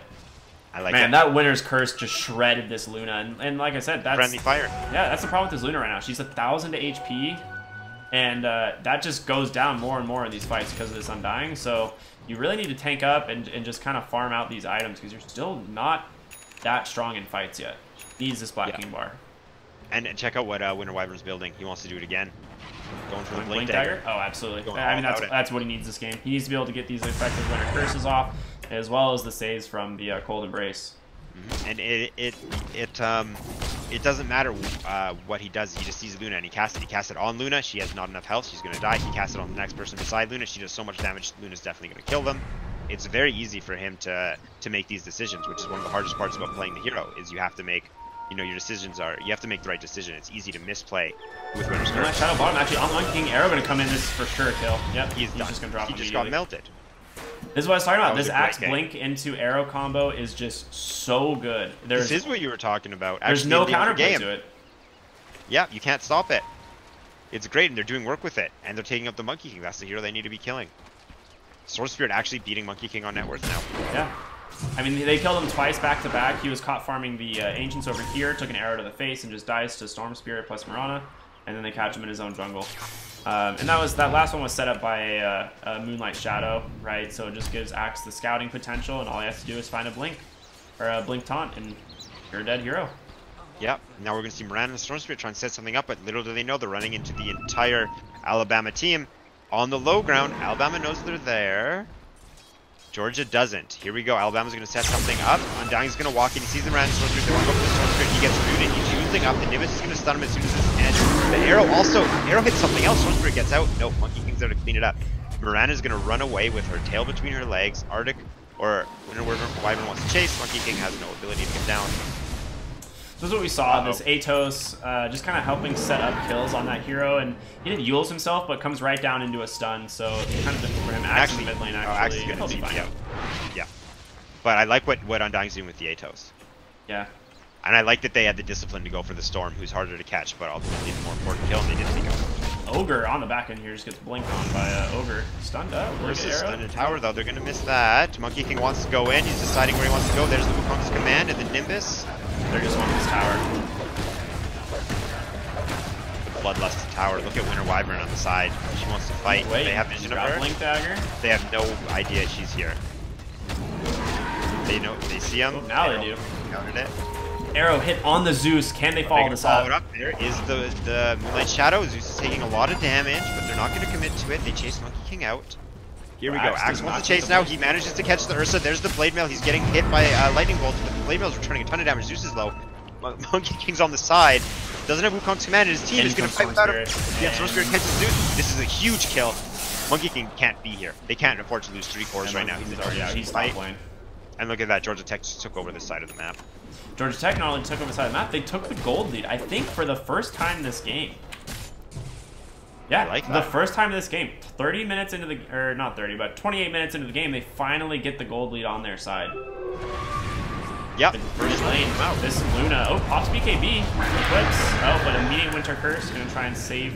S2: I like
S1: Man,
S2: it.
S1: that Winner's Curse just shredded this Luna, and like I said, that's
S2: friendly fire.
S1: Yeah, that's the problem with this Luna right now. She's 1,000 to HP, and that just goes down more and more in these fights because of this Undying. So you really need to tank up and just kind of farm out these items because you're still not that strong in fights yet. Needs this Black King bar.
S2: And check out what Winter Wyvern's building. He wants to do it again. Going for the Blink Dagger.
S1: Oh, absolutely. I mean, that's what he needs this game. He needs to be able to get these effective Winter Curses off, as well as the saves from the Cold Embrace.
S2: And it doesn't matter what he does. He just sees Luna and he casts it. He casts it on Luna. She has not enough health. She's going to die. He casts it on the next person beside Luna. She does so much damage. Luna's definitely going to kill them. It's very easy for him to make these decisions, which is one of the hardest parts about playing the hero. Is you have to make, your decisions are. You have to make the right decision. It's easy to misplay with Winter's Curse.
S1: Shadow Bottom actually on Monkey King. Arrow going to come in. This is for sure a kill. Yep. He's just going to drop.
S2: He just got melted.
S1: This is what I was talking about. This Axe Blink into Arrow combo is just so good.
S2: This is what you were talking about.
S1: There's no counterplay to it.
S2: Yeah, you can't stop it. It's great, and they're doing work with it, and they're taking up the Monkey King. That's the hero they need to be killing. Sword Spirit actually beating Monkey King on net worth now.
S1: Yeah. I mean, they killed him twice back to back. He was caught farming the Ancients over here, took an arrow to the face, and just dies to Storm Spirit plus Mirana, and then they catch him in his own jungle. And that last one was set up by a Moonlight Shadow, right? So it just gives Axe the scouting potential, and all he has to do is find a Blink, or a Blink Taunt, and you're a dead hero.
S2: Yep. Now we're going to see Miranda and Storm Spirit try and set something up, but little do they know they're running into the entire Alabama team. On the low ground, Alabama knows they're there. Georgia doesn't. Here we go. Alabama's going to set something up. Undying's going to walk in. He sees the Miranda and Storm Spirit. They want to go for the Storm Spirit. He gets booted. He's using up. The Nimbus is going to stun him as soon as this ends. The arrow hits something else. Storm Spirit gets out. No, Monkey King's there to clean it up. Miranda's going to run away with her tail between her legs. Arctic or Winter Wyvern wants to chase. Monkey King has no ability to get down.
S1: This is what we saw. This Atos just kind of helping set up kills on that hero, and he didn't Yules himself, but comes right down into a stun. So it's kind of difficult for him. Axe in the mid lane actually.
S2: He'll
S1: be fine.
S2: Yeah, but I like what Undying's doing with the Atos.
S1: Yeah.
S2: And I like that they had the discipline to go for the Storm, who's harder to catch, but ultimately the more important kill, and they didn't think of.
S1: Ogre on the back end here just gets blinked on by Ogre. Stunned up.
S2: Versus stunned in tower, though. They're going to miss that. Monkey King wants to go in. He's deciding where he wants to go. There's the Wukong's command and the Nimbus.
S1: They're just on this tower.
S2: The Bloodlust tower. Look at Winter Wyvern on the side. She wants to fight.
S1: Wait,
S2: they have vision of her.
S1: Blink dagger.
S2: They have no idea she's here. They know. They see him.
S1: Oh, now they do.
S2: Countered it.
S1: Arrow hit on the Zeus. Can they follow this up?
S2: There is the Moonlight Shadow. Zeus is taking a lot of damage, but they're not going to commit to it. They chase Monkey King out. Here we go. Axe wants to chase now. He manages to catch the Ursa. There's the Blade Mail. He's getting hit by Lightning Bolts, but the Blade Mail is returning a ton of damage. Zeus is low. Monkey King's on the side. Doesn't have Wukong's command, and his team is going to fight without him. Yeah, Storm Spirit catches Zeus. This is a huge kill. Monkey King can't be here. They can't afford to lose 3 cores right now. He's already out.
S1: He's top lane.
S2: And look at that. Georgia Tech just took over this side of the map.
S1: Georgia Tech not only took over the side of the map, they took the gold lead, I think, for the first time this game. Yeah, like the first time in this game. 30 minutes into the, or not 30, but 28 minutes into the game, they finally get the gold lead on their side.
S2: Yep.
S1: First lane. Wow, this Luna. Oh, pops BKB. Equips. Oh, but immediate Winter Curse. Gonna try and save.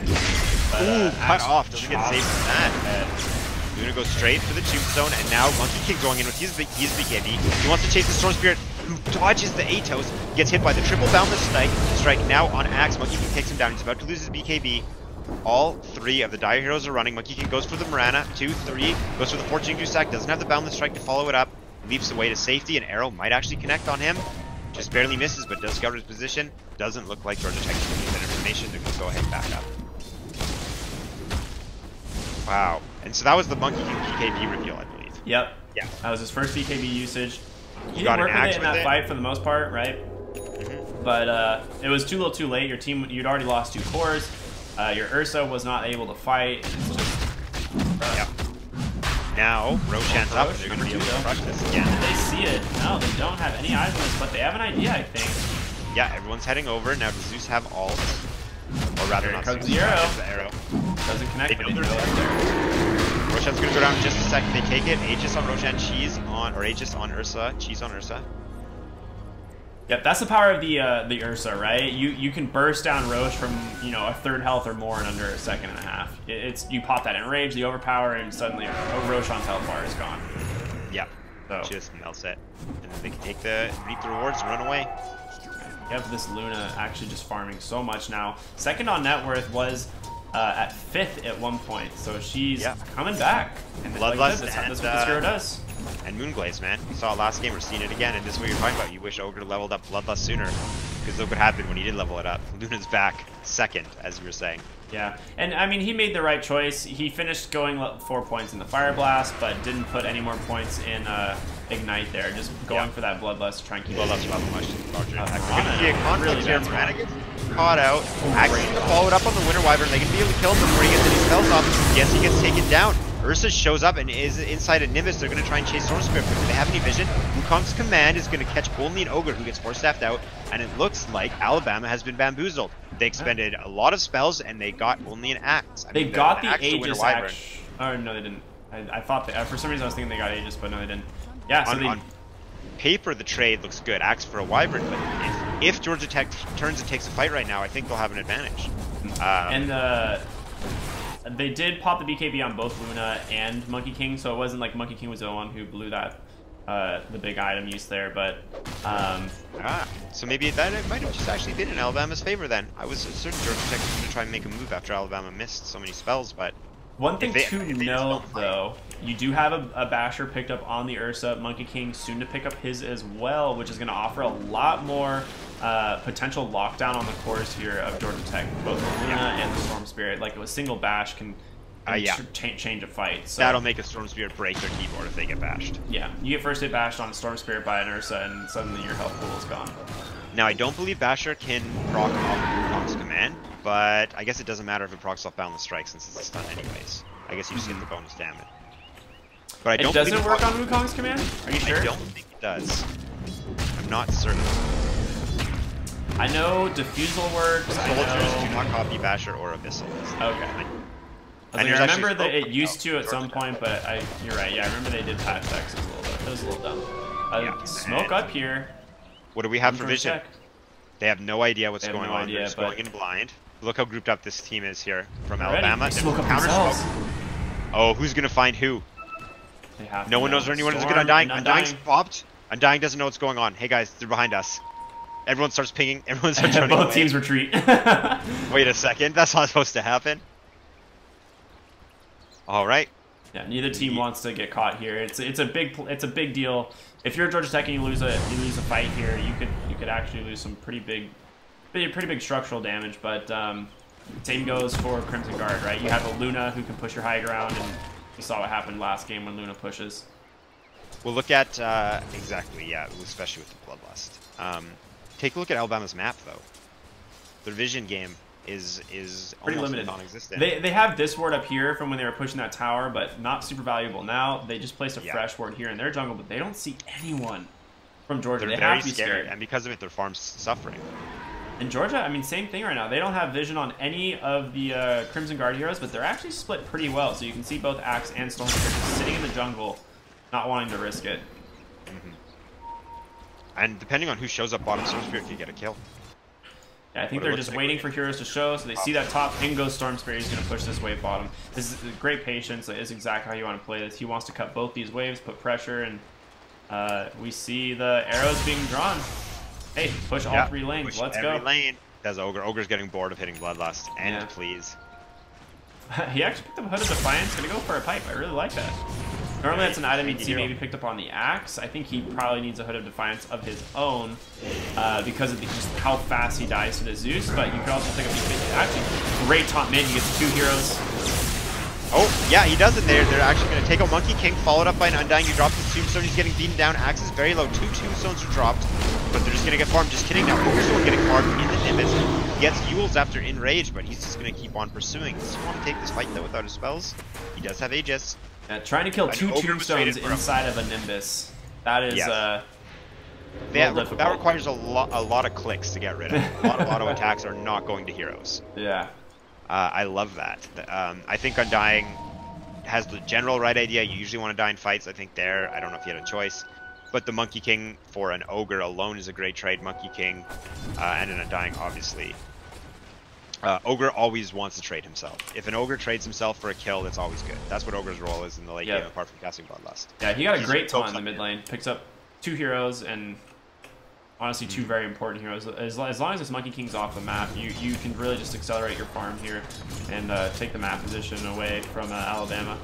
S1: But,
S2: ooh, cut off. Doesn't get saved from that. Luna goes straight for the Tombstone, and now Monkey King going in with his BKB. He wants to chase the Storm Spirit, who dodges the Atos, gets hit by the triple boundless strike now on Axe. Monkey King takes him down. He's about to lose his BKB. All 3 of the Dire Heroes are running. Monkey King goes for the Mirana. 2, 3. Goes for the Fortune Gusak. Doesn't have the boundless strike to follow it up. Leaps away to safety, and Arrow might actually connect on him. Just barely misses, but does cover his position. Doesn't look like Georgia Tech is going to use that information. They're going to go ahead and back up. Wow. And so that was the Monkey King BKB reveal, I believe.
S1: Yep.
S2: Yeah.
S1: That was his first BKB usage. He
S2: got
S1: didn't work with it in that
S2: it.
S1: fight for the most part, right? But it was too little too late. Your team, you'd already lost 2 cores. Your Ursa was not able to fight. It's just,
S2: yep. Now, Roshan's up, and they're going to crush this again.
S1: Did they see it? No, they don't have any eyes on this, but they have an idea, I think.
S2: Yeah, everyone's heading over. Now, does Zeus have ult? Or rather, not Zeus.
S1: The arrow.
S2: The arrow.
S1: Doesn't connect, but
S2: they're there. Roshan's going to go down in just a second. They take it. Aegis on Roshan, Cheese on, or Aegis on Ursa, Cheese on Ursa.
S1: Yep, that's the power of the Ursa, right? You can burst down Roche from, you know, a 3rd health or more in under a second and a half. It's you pop that Enrage, the Overpower, and suddenly Roshan's health bar is gone.
S2: Yep. So just melts it, and then they can take reap the rewards and run away.
S1: Yep, this Luna actually just farming so much now. Second on net worth was at 5th at one point, so she's coming back. And
S2: Bloodlust,
S1: like that's what this hero does.
S2: And Moonglaze, man. We saw it last game, we're seeing it again, and this is what you're talking about. You wish Ogre leveled up Bloodlust sooner, because look what happened when he did level it up. Luna's back 2nd, as you were saying.
S1: Yeah, and I mean, he made the right choice. He finished going 4 points in the Fire Blast, but didn't put any more points in Ignite there. Just going for that Bloodlust to try and keep
S2: Bloodlust much larger impact.
S1: We're
S2: going to see a conflict here. Mirana gets caught out. Axe is going to follow it up on the Winter Wyvern. They can be able to kill him before he gets any spells off. Yes, he gets taken down. Ursa shows up and is inside a Nimbus. They're going to try and chase Storm Spirit, but do they have any vision? Wukong's command is going to catch only an Ogre, who gets 4-staffed out, and it looks like Alabama has been bamboozled. They expended a lot of spells, and they got only an Axe.
S1: They got the Aegis Axe. Oh, no, they didn't. I thought that, for some reason I was thinking they got Aegis, but no, they didn't. Yeah, so
S2: on paper, the trade looks good. Axe for a Wyvern, but if Georgia Tech turns and takes a fight right now, I think they'll have an advantage.
S1: They did pop the BKB on both Luna and Monkey King, so it wasn't like Monkey King was the one who blew that the big item use there, but
S2: so maybe that might have just actually been in Alabama's favor then. I was certain Georgia Tech was going to try and make a move after Alabama missed so many spells, but
S1: one thing to note though, you do have a Basher picked up on the Ursa. Monkey King soon to pick up his as well, which is going to offer a lot more potential lockdown on the cores here of Georgia Tech, both the Luna and the Storm Spirit. Like a single bash can change a fight. So
S2: that'll make a Storm Spirit break their keyboard if they get bashed.
S1: Yeah, you get first hit bashed on a Storm Spirit by an Ursa, and suddenly your health pool is gone.
S2: Now, I don't believe Basher can proc off Wukong's command, but I guess it doesn't matter if it procs off Boundless Strike since it's a stun anyways. I guess you just get the bonus damage. But I don't.
S1: It doesn't work on Wukong's command? Are you sure?
S2: I don't think it does. I'm not certain.
S1: I know Diffusal works.
S2: Soldiers do not copy Basher or Abyssal.
S1: Okay. I remember that it used to at some point, but you're right. Yeah, I remember they did patch X a little bit. It was a little dumb.
S2: Yeah,
S1: Smoke up here.
S2: What do we have for vision?
S1: Tech.
S2: They have no idea what's going on.
S1: Idea,
S2: They're just going in blind. Look how grouped up this team is here from
S1: Already.
S2: Alabama.
S1: Smoke up
S2: Counter
S1: themselves.
S2: smoke. Oh, who's gonna find who?
S1: They have
S2: No one knows where anyone is. Look at Undying. Undying's popped. Undying doesn't know what's going on. Hey guys, they're behind us. Everyone starts pinging. Everyone starts running
S1: Both
S2: away.
S1: teams retreat.
S2: Wait a second. That's not supposed to happen. All right.
S1: Yeah, neither team wants to get caught here. It's a big deal. If you're Georgia Tech and you lose a fight here, you could actually lose some pretty big structural damage. But same goes for Crimson Guard, right? You have a Luna who can push your high ground, and you saw what happened last game when Luna pushes.
S2: We'll look at exactly, yeah, especially with the Bloodlust. Take a look at Alabama's map though. Their vision game is
S1: pretty
S2: almost
S1: limited.
S2: non-existent.
S1: They have this ward up here from when they were pushing that tower, but not super valuable now. They just placed a fresh ward here in their jungle, but they don't see anyone from Georgia.
S2: They're
S1: they
S2: very
S1: have to be scared,
S2: and because of it, their farm's suffering.
S1: In Georgia, I mean, same thing right now. They don't have vision on any of the Crimson Guard heroes, but they're actually split pretty well. So you can see both Axe and Stormspear just sitting in the jungle, not wanting to risk it.
S2: And depending on who shows up bottom, Stormspear can get a kill.
S1: Yeah, I think they're just waiting for heroes to show, so they see that top, in goes Stormspear, he's going to push this wave bottom. This is great patience, that is exactly how you want to play this. He wants to cut both these waves, put pressure, and we see the arrows being drawn. Hey, push all three lanes, let's go.
S2: Every lane. Does Ogre. Ogre's getting bored of hitting Bloodlust, and please.
S1: He actually picked up Hood of Defiance, going to go for a pipe, I really like that. Normally that's an item you'd see maybe picked up on the Axe. I think he probably needs a Hood of Defiance of his own because of just how fast he dies to the Zeus, but you could also pick up the actually great top mid. He gets 2 heroes.
S2: Oh, yeah, he does it there. They're actually going to take out Monkey King, followed up by an Undying. You drop his Tombstone, he's getting beaten down. Axe is very low. 2 Tombstones are dropped, but they're just going to get farmed. Just kidding. Now, Ogre's the one getting farmed in the Nimbus. He gets Yules after Enrage, but he's just going to keep on pursuing. He doesn't want to take this fight, though, without his spells. He does have Aegis.
S1: Trying to kill 2 Tombstones inside of a Nimbus. That is,
S2: that requires a lot of clicks to get rid of. A lot of auto attacks are not going to heroes.
S1: Yeah.
S2: I love that. I think Undying has the general right idea. You usually want to die in fights. I think I don't know if he had a choice. But the Monkey King for an Ogre alone is a great trade. Monkey King and an Undying, obviously. Ogre always wants to trade himself. If an Ogre trades himself for a kill, that's always good. That's what Ogre's role is in the late game, apart from casting Bloodlust.
S1: Yeah, he got a great taunt in the mid lane. Picks up 2 heroes and honestly 2 very important heroes. As long as this Monkey King's off the map, you can really just accelerate your farm here and take the map position away from Alabama.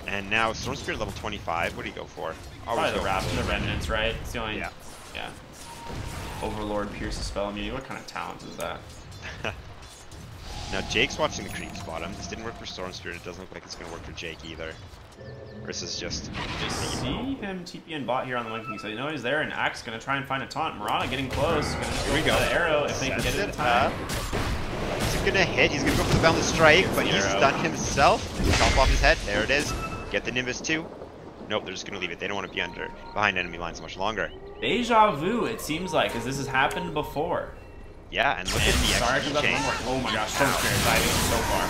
S2: And now Stormspear level 25. What do you go for?
S1: Probably the Remnants, right? It's the only...
S2: Yeah.
S1: Overlord, Pierce the Spell Immunity. What kind of talent is that?
S2: Now Jake's watching the creeps bottom. This didn't work for Stormspear. It doesn't look like it's going to work for Jake either. Versus just
S1: see him TP and bot here on the Monkey King. So you know he's there, and Axe going to try and find a taunt. Murata getting close. Going to go for the arrow if they can get it in time.
S2: He's going to hit. He's going to go for the Boundless Strike, but he's stunned himself. Chop off his head. There it is. Get the Nimbus too. Nope, they're just going to leave it. They don't want to be behind enemy lines much longer.
S1: Deja vu, it seems like, because this has happened before.
S2: Yeah, and look at the XP chain.
S1: Oh my gosh, so diving so far.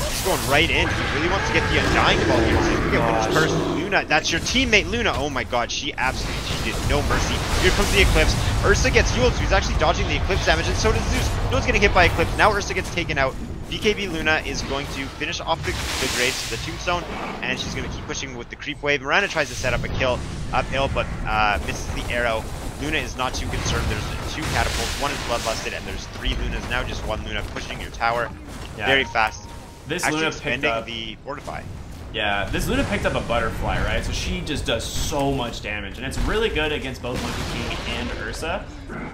S2: He's going right in. He really wants to get the Undying ball here. So you get Winter's Curse. Luna, that's your teammate Luna. Oh my god, she did no mercy. Here comes the Eclipse. Ursa gets Yules, who's actually dodging the Eclipse damage, and so does Zeus. No one's getting hit by Eclipse. Now Ursa gets taken out. BKB Luna is going to finish off the Graves, the Tombstone, and she's going to keep pushing with the Creep Wave. Miranda tries to set up a kill uphill, but misses the arrow. Luna is not too concerned. There's 2 catapults, 1 is bloodlusted, and there's 3 Lunas. Now just 1 Luna pushing your tower very fast.
S1: This
S2: actually
S1: Luna
S2: expanding the Fortify.
S1: Yeah, this Luna picked up a Butterfly, right? So she just does so much damage, and it's really good against both Monkey King and Ursa.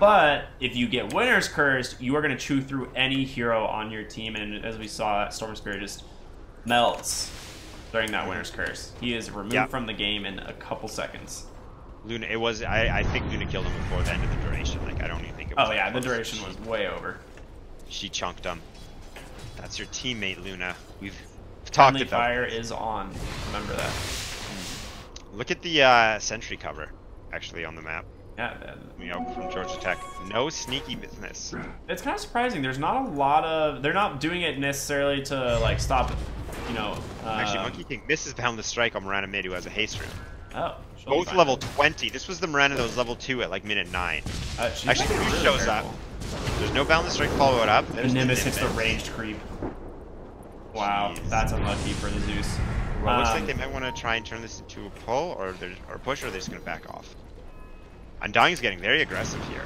S1: But if you get Winter's Cursed, you are going to chew through any hero on your team, and as we saw, Stormspear just melts during that Winter's Curse. He is removed from the game in a couple seconds.
S2: Luna, it was, I think Luna killed him before the end of the duration. Like, I don't even think it was.
S1: Oh yeah, the duration was way over.
S2: She chunked him. That's your teammate, Luna. We've talked about
S1: Fire is on. Remember that.
S2: Look at the sentry cover, actually, on the map.
S1: Yeah,
S2: from Georgia Tech. No sneaky business.
S1: it's kind of surprising. There's not a lot of. They're not doing it necessarily to like stop.
S2: Actually, Monkey King misses down the strike on Miranda mid, who has a haste rune.
S1: Oh.
S2: Both level 20. This was the Miranda that was level 2 at like minute 9. Actually, Zeus shows up. There's no boundless strike follow it up.
S1: The Nimbus hits the ranged creep. Wow, that's unlucky for the Zeus.
S2: Well, looks like they might want to try and turn this into a pull or a push, or they're just going to back off. Undying's getting very aggressive here.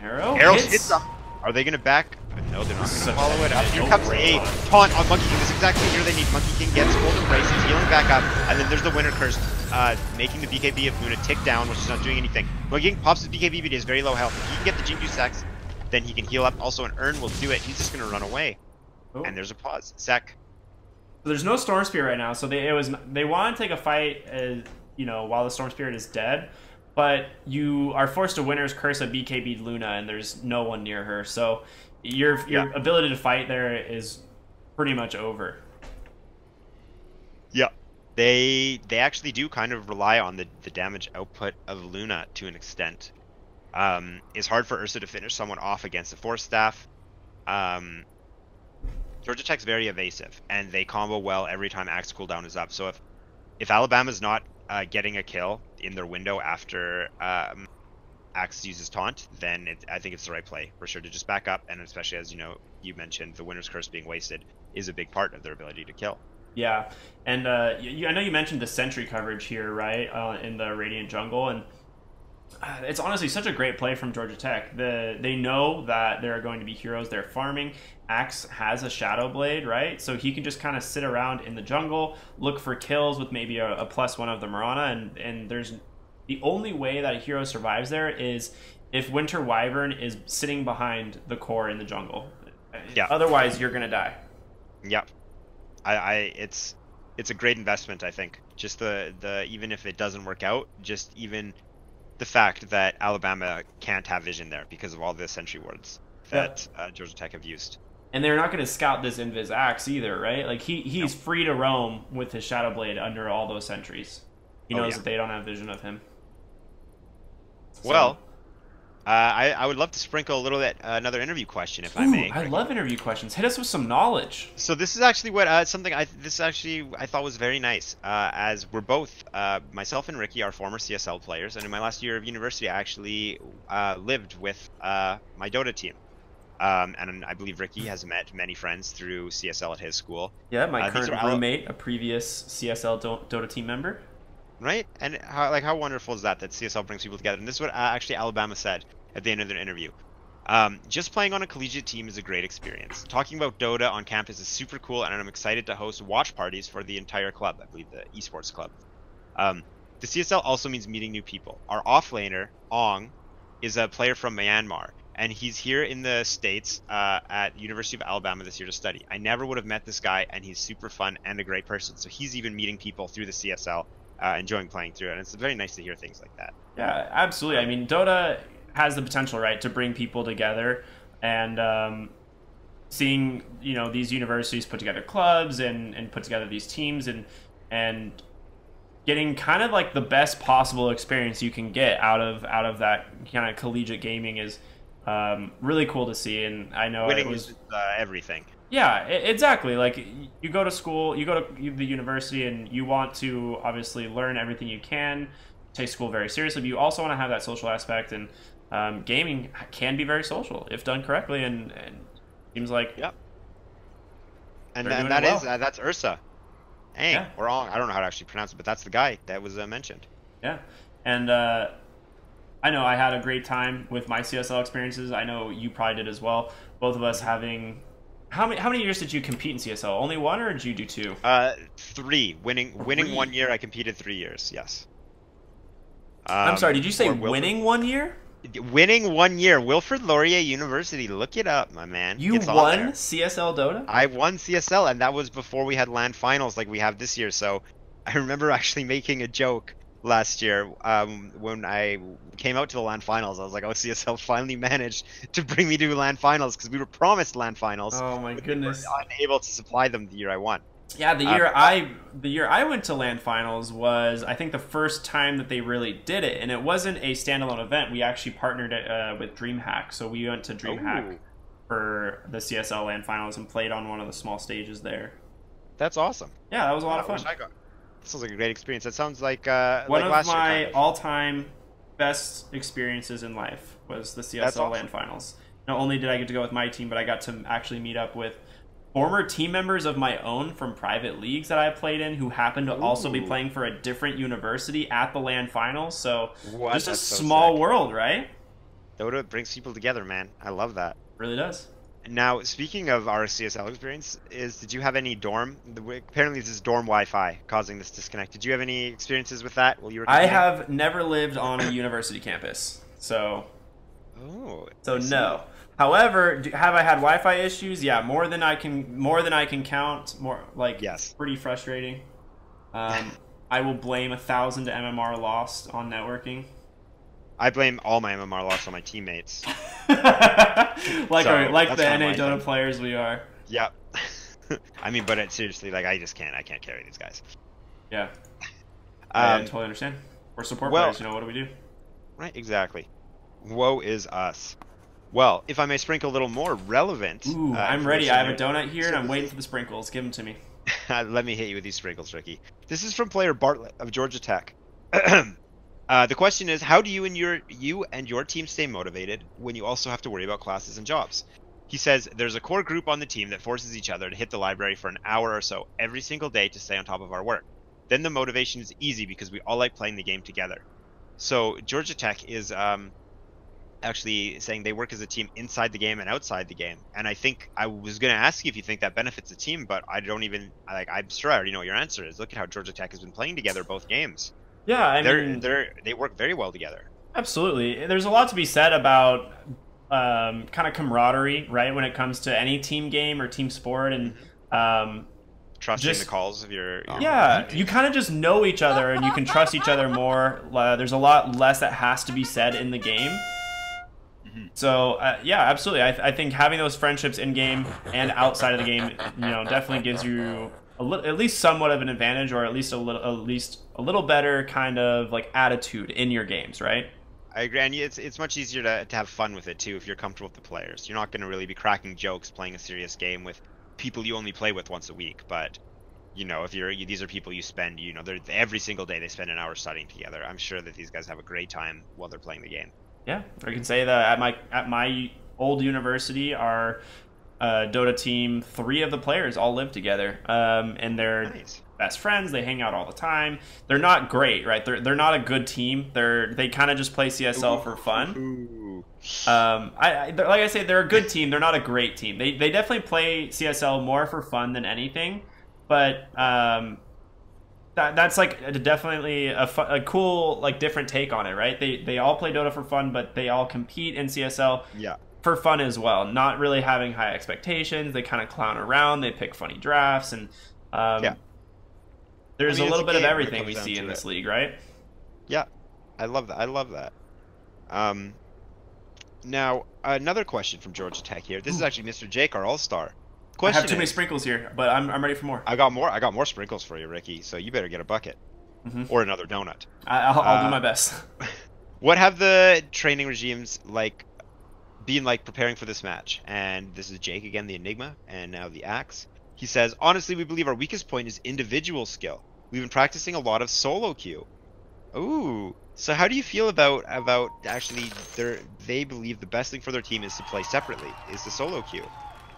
S1: Arrow
S2: hits them. Are they going to back? No, they're not going to follow it up. Here comes a taunt on Monkey King. This is exactly here they need. Monkey King gets golden brace. He's healing back up. And then there's the Winter Curse, making the BKB of Luna tick down, which is not doing anything. Monkey King pops his BKB, but he has very low health. If he can get the Jingu stacks, then he can heal up. Also, an Urn will do it. He's just going to run away. Oh. And there's a pause. Sec.
S1: There's no Storm Spirit right now, so they want to take a fight, while the Storm Spirit is dead. But you are forced to Winter's Curse a BKB Luna, and there's no one near her. So your ability to fight there is pretty much over.
S2: Yeah. They actually do kind of rely on the damage output of Luna to an extent. It's hard for Ursa to finish someone off against a Force Staff. Georgia Tech's very evasive, and they combo well every time Axe cooldown is up. So if Alabama's not getting a kill in their window after Axe uses taunt, then I think it's the right play for sure to just back up, and especially as you mentioned, the Winter's Curse being wasted is a big part of their ability to kill.
S1: Yeah, and I know you mentioned the sentry coverage here, right, in the Radiant jungle, and it's honestly such a great play from Georgia Tech. They know that there are going to be heroes they're farming. Axe has a Shadow Blade, right? So he can just kind of sit around in the jungle, look for kills with maybe a +1 of the Mirana, and there's the only way that a hero survives there is if Winter Wyvern is sitting behind the core in the jungle. Yeah. Otherwise, you're gonna die.
S2: Yeah. It's a great investment, I think. Just the even if it doesn't work out, just even the fact that Alabama can't have vision there because of all the sentry wards that Georgia Tech have used.
S1: And they're not going to scout this Invis Axe either, right? Like he's free to roam with his Shadow Blade under all those sentries. He knows that they don't have vision of him. So,
S2: well, I would love to sprinkle a little bit another interview question, if I may.
S1: I love interview questions. Hit us with some knowledge.
S2: So this is actually what something I thought was very nice. As we're both myself and Ricky are former CSL players, and in my last year of university, I actually lived with my Dota team. And I believe Ricky has met many friends through CSL at his school.
S1: Yeah, my current roommate, a previous CSL Dota team member.
S2: Right? And how wonderful is that CSL brings people together? And this is what actually Alabama said at the end of their interview. Just playing on a collegiate team is a great experience. Talking about Dota on campus is super cool, and I'm excited to host watch parties for the entire club, I believe the esports club. The CSL also means meeting new people. Our offlaner, Ong, is a player from Myanmar, and he's here in the States at University of Alabama this year to study. I never would have met this guy, and he's super fun and a great person. So he's even meeting people through the CSL, enjoying playing through it, and it's very nice to hear things like that.
S1: Yeah, absolutely. I mean, Dota has the potential, right, to bring people together, and seeing these universities put together clubs and put together these teams and getting kind of like the best possible experience you can get out of that kind of collegiate gaming is really cool to see. And I know
S2: winning is everything.
S1: Yeah, exactly. Like you go to school, you go to the university, and you want to obviously learn everything you can, take school very seriously, but you also want to have that social aspect, and gaming can be very social if done correctly, and seems like
S2: and that's Ursa. Hey, we're all, I don't know how to actually pronounce it, but that's the guy that was mentioned.
S1: Yeah, and I know I had a great time with my CSL experiences. I know you probably did as well. Both of us having. How many years did you compete in CSL? Only one, or did you do two?
S2: 3. Winning 1 year, I competed 3 years. Yes.
S1: I'm sorry. Did you say winning 1 year?
S2: Winning 1 year, Wilfrid Laurier University. Look it up, my man.
S1: You won CSL Dota?
S2: I won CSL, and that was before we had LAN finals like we have this year. So I remember actually making a joke last year when I came out to the LAN finals. I was like, oh, CSL finally managed to bring me to LAN finals because we were promised LAN finals.
S1: Oh my goodness.
S2: We were unable to supply them the year I won.
S1: Yeah, the year I went to LAN finals was, I think, the first time that they really did it, and it wasn't a standalone event. We actually partnered with DreamHack, so we went to DreamHack for the CSL LAN finals and played on one of the small stages there.
S2: That's awesome.
S1: Yeah, that was a lot of fun.
S2: That sounds like a great experience. That sounds like
S1: one of
S2: last year,
S1: my
S2: kind of.
S1: all-time best experiences in life was the CSL LAN finals. Not only did I get to go with my team, but I got to actually meet up with former team members of my own from private leagues that I played in who happened to also be playing for a different university at the LAN finals. So just a small world, right?
S2: Dota brings people together, man. I love that.
S1: It really does.
S2: Now, speaking of our CSL experience, did you have any dorm? Apparently, this is dorm Wi-Fi causing this disconnect. Did you have any experiences with that while you were?
S1: I have never lived on a university campus, so. So no. However, have I had Wi-Fi issues? Yeah, more than I can count.
S2: Yes.
S1: Pretty frustrating. I will blame 1,000 MMR lost on networking.
S2: I blame all my MMR loss on my teammates.
S1: like the NA Dota players we are.
S2: Yep. I mean, but seriously, like I can't carry these guys.
S1: Yeah. I totally understand. We're support players, what do we do?
S2: Right, exactly. Woe is us. Well, if I may sprinkle a little more relevant.
S1: Ooh, I'm ready. I have a donut here, and I'm waiting for the sprinkles. Give them to me.
S2: Let me hit you with these sprinkles, Ricky. This is from player Bartlett of Georgia Tech. The question is, how do you and your team stay motivated when you also have to worry about classes and jobs? He says, there's a core group on the team that forces each other to hit the library for an hour or so every single day to stay on top of our work. Then the motivation is easy because we all like playing the game together. So Georgia Tech is actually saying they work as a team inside the game and outside the game. And I think I was going to ask you if you think that benefits the team, but I'm sure I already know what your answer is. Look at how Georgia Tech has been playing together both games.
S1: Yeah, I mean,
S2: they work very well together.
S1: Absolutely. There's a lot to be said about kind of camaraderie, right, when it comes to any team game or team sport, and
S2: trusting the calls of your
S1: you kind of just know each other and you can trust each other more. There's a lot less that has to be said in the game. So yeah, absolutely. I think having those friendships in game and outside of the game, definitely gives you at least somewhat of an advantage, or at least a little better kind of like attitude in your games, right?
S2: I agree, and it's much easier to have fun with it too if you're comfortable with the players. You're not going to really be cracking jokes playing a serious game with people you only play with once a week, but if these are people you spend, every single day they spend an hour studying together. I'm sure that these guys have a great time while they're playing the game. Yeah,
S1: I can say that at my old university, our Dota team, 3 of the players all live together, and they're best friends. They hang out all the time. They're not great, right? They're not a good team. They kind of just play CSL for fun. Like I say, they're a good team. They're not a great team. They definitely play CSL more for fun than anything, but that's like definitely a cool, like, different take on it, right? They all play Dota for fun, but they all compete in CSL for fun as well. Not really having high expectations. They kind of clown around. They pick funny drafts, and there's a little bit of everything we see in this league, right?
S2: Yeah, I love that. Now, another question from Georgia Tech here. This is actually Mr. Jake, our all-star.
S1: I have too many sprinkles here, but I'm ready for more.
S2: I got more sprinkles for you, Ricky, so you better get a bucket. Or another donut.
S1: I'll do my best.
S2: What have the training regimes been like preparing for this match? And this is Jake again, the Enigma, and now the Axe. He says, honestly, we believe our weakest point is individual skill. We've been practicing a lot of solo queue. Ooh. So how do you feel about actually they believe the best thing for their team is to play separately, is the solo queue?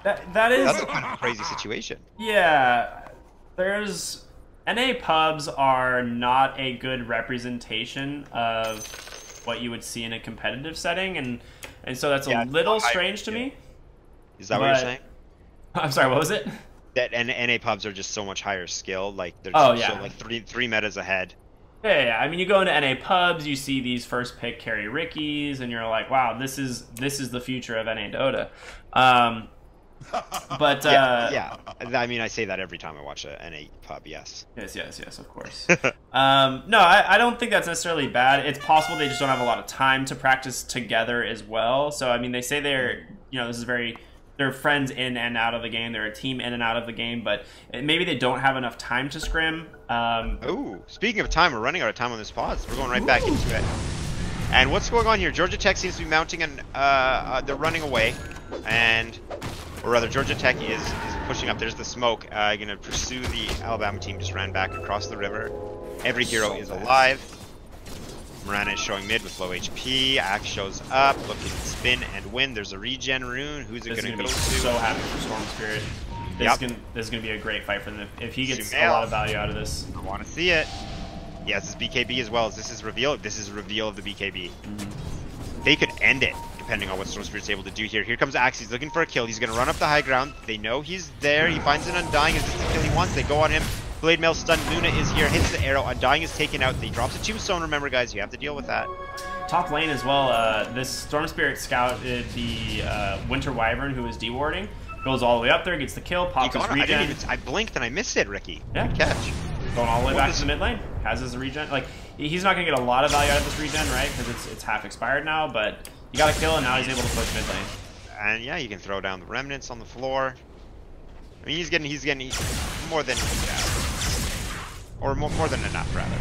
S2: That's a kind of crazy situation.
S1: Yeah. NA pubs are not a good representation of what you would see in a competitive setting, and so that's a little strange to me.
S2: Is that what you're saying?
S1: I'm sorry, what was it?
S2: That NA pubs are just so much higher skill, like they're just like three metas ahead.
S1: Yeah. I mean, you go into NA pubs, you see these first pick carry Rickies, and you're like, wow, this is the future of NA Dota. But
S2: yeah. I mean, I say that every time I watch a NA pub. Yes,
S1: of course. No, I don't think that's necessarily bad. It's possible they just don't have a lot of time to practice together as well. So I mean, they say this is very they're friends in and out of the game. They're a team in and out of the game, but maybe they don't have enough time to scrim.
S2: Oh, speaking of time, we're running out of time on this pause. We're going right back into it. And what's going on here? Georgia Tech seems to be mounting and they're running away, or rather, Georgia Tech is pushing up. There's the smoke. Going to pursue the Alabama team. Just ran back across the river. Every hero is alive. Mirana is showing mid with low HP. Axe shows up, looking to spin and win. There's a regen rune. Who's it going to go to?
S1: So happy for Storm Spirit. This is going to be a great fight for them if he gets a lot of value out of this.
S2: I want to see it. Yes, this is BKB as well. This is reveal. This is reveal of the BKB. They could end it depending on what Storm Spirit's able to do here. Here comes Axe. He's looking for a kill. He's going to run up the high ground. They know he's there. He finds an Undying. Is this the kill he wants? They go on him. Blade Mail stun. Luna is here. Hits the arrow. Undying is taken out. They drops a tombstone. Remember, guys, you have to deal with that.
S1: Top lane as well. This Storm Spirit scouted the Winter Wyvern who was dewarding. Goes all the way up there, gets the kill, pops his regen.
S2: I blinked and I missed it, Ricky.
S1: Yeah.
S2: Good catch.
S1: Going all the way back to the mid lane. Has his regen. Like, he's not going to get a lot of value out of this regen, right? Because it's half expired now, but he got a kill and now he's able to push mid lane.
S2: And yeah, you can throw down the remnants on the floor. I mean, he's getting more than or more than enough, rather.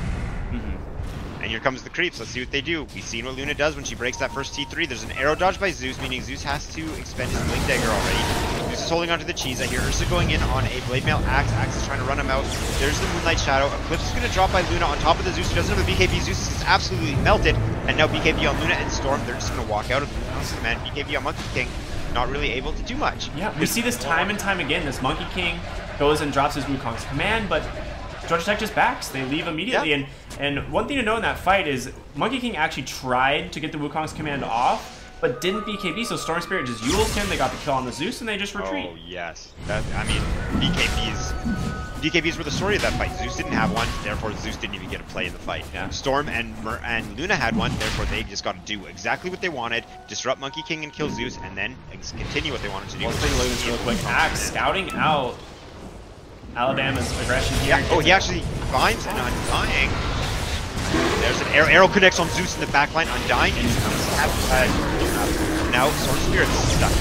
S2: And here comes the creeps. Let's see what they do. We've seen what Luna does when she breaks that first T3. There's an arrow dodge by Zeus, meaning Zeus has to expend his Blink Dagger already. Zeus is holding onto the cheese. I hear Ursa going in on a Blade Mail Axe. Axe is trying to run him out. There's the Moonlight Shadow. Eclipse is going to drop by Luna on top of the Zeus, who doesn't have a BKB. Zeus is absolutely melted. And now BKB on Luna and Storm. They're just going to walk out of the command. BKB on Monkey King. Not really able to do much.
S1: Yeah, we see this time and time again. This Monkey King goes and drops his Wukong's command, but Georgia Tech just backs. They leave immediately.
S2: Yeah.
S1: And one thing to know in that fight is Monkey King actually tried to get the Wukong's command off, but didn't BKB, so Storm Spirit just uled him. They got the kill on the Zeus, and they just retreat.
S2: Oh, yes. I mean, BKBs were the story of that fight. Zeus didn't have one, therefore Zeus didn't even get a play in the fight.
S1: Yeah.
S2: Storm and Luna had one, therefore they just got to do exactly what they wanted, disrupt Monkey King and kill Zeus, and then continue what they wanted to do.
S1: One thing Luna's real quick. Axe scouting out Alabama's aggression here.
S2: Yeah. Oh, he actually finds an Undying. There's an arrow connects on Zeus in the backline. Undying. Now Storm Spirit's stuck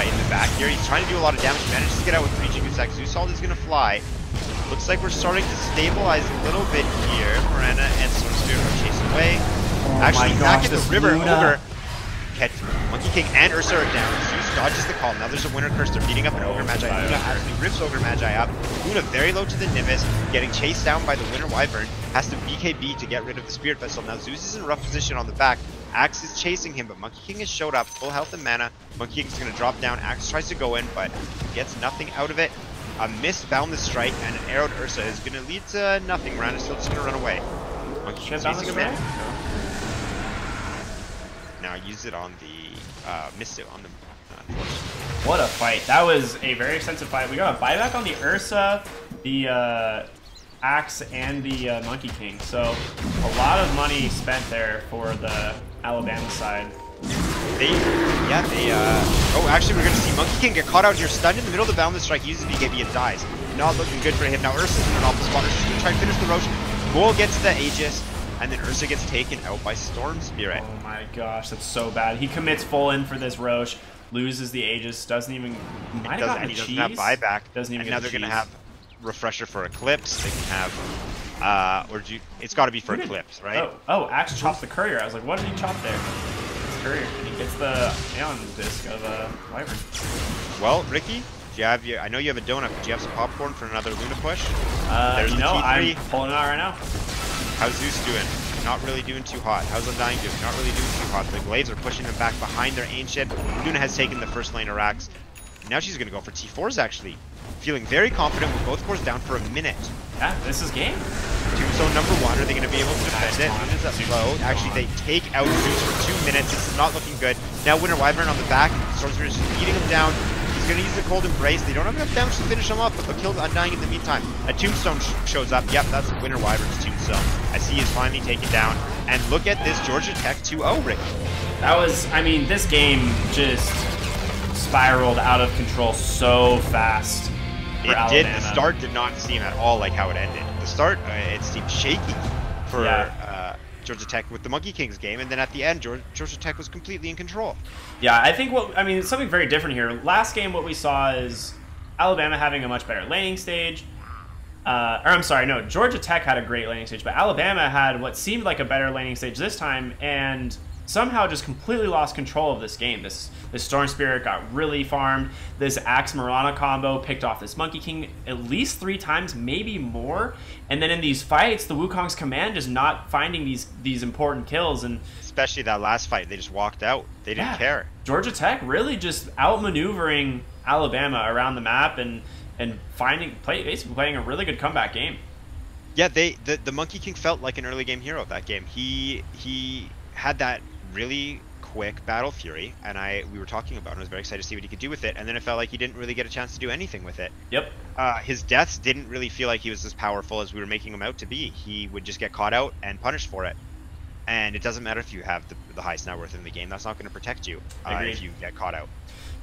S2: in the back here. He's trying to do a lot of damage. He manages to get out with 3 Jigusek. Zeus Ult is going to fly. Looks like we're starting to stabilize a little bit here. Mirana and Storm Spirit are chasing away. Actually, back in the river over. Monkey King and Ursa are down. Zeus dodges the call. Now there's a Winter Curse. They're beating up an Ogre Magi. Luna actually rips Ogre Magi up. Luna very low to the Nimbus, getting chased down by the Winter Wyvern. Has to BKB to get rid of the Spirit Vessel. Now Zeus is in a rough position on the back. Axe is chasing him, but Monkey King has showed up. Full health and mana. Monkey King is going to drop down. Axe tries to go in, but gets nothing out of it. A missed Boundless Strike and an arrowed Ursa is going to lead to nothing. Mirana's still just going to run away. Monkey King's chasing him in. Now use it on the missed it on the
S1: what a fight. That was a very extensive fight. We got a buyback on the Ursa, the Axe, and the Monkey King. So a lot of money spent there for the Alabama side.
S2: Oh, actually, we're going to see Monkey King get caught out here, stunned in the middle of the Boundless Strike, uses BKB and dies. Not looking good for him. Now Ursa's in an awful spot. Ursa's going to try and finish the Roche. Bull gets the Aegis. And then Ursa gets taken out by Storm Spirit.
S1: Oh my gosh, that's so bad. He commits full in for this Roche, loses the Aegis, doesn't even...
S2: He doesn't have buyback.
S1: Doesn't even
S2: and now they're going to have Refresher for Eclipse. They can have... it's got to be for Eclipse, right?
S1: Oh, Axe chops the Courier. I was like, what did he chop there? It's Courier. And he gets the Aeon Disc of Wyvern.
S2: Well, Ricky, do you have I know you have a donut, but do you have some popcorn for another Luna push?
S1: There's the T3. I'm pulling it out right now.
S2: How's Zeus doing? Not really doing too hot. How's Undying doing? Not really doing too hot. The Glaives are pushing them back behind their Ancient. Luna has taken the first lane of Rax. Now she's going to go for T4s, actually. Feeling very confident with both cores down for a minute.
S1: Yeah, this is game.
S2: Tombstone number 1. Are they going to be able to defend it? Luna's up low. Actually, they take out Zeus for 2 minutes. This is not looking good. Now Winter Wyvern on the back. Storm Spirit is just beating him down. He's going to use the Cold Embrace. They don't have enough damage to finish him off, but they'll kill the Undying in the meantime. A Tombstone shows up. Yep, that's Winter Wyvern's Tombstone. As he is finally taken down. And look at this Georgia Tech 2-0, Rick.
S1: That was, I mean, this game just spiraled out of control so fast for Alabama.
S2: The start did not seem at all like how it ended. The start, it seemed shaky for Georgia Tech with the Monkey Kings game, and then at the end, Georgia Tech was completely in control.
S1: Yeah, I think something very different here. Last game, what we saw is Alabama having a much better laning stage. Georgia Tech had a great laning stage, but Alabama had what seemed like a better laning stage this time, and somehow just completely lost control of this game. This Storm Spirit got really farmed. This Axe Mirana combo picked off this Monkey King at least 3 times, maybe more. And then in these fights, the Wukong's command just not finding these important kills. And
S2: especially that last fight, they just walked out. They didn't care.
S1: Georgia Tech really just outmaneuvering Alabama around the map and basically playing a really good comeback game.
S2: Yeah, the Monkey King felt like an early game hero of that game. He had that really quick battle fury, and we were talking about it. I was very excited to see what he could do with it, and then it felt like he didn't really get a chance to do anything with it.
S1: Yep.
S2: His deaths didn't really feel like he was as powerful as we were making him out to be. He would just get caught out and punished for it. And it doesn't matter if you have the highest net worth in the game. That's not going to protect you if you get caught out.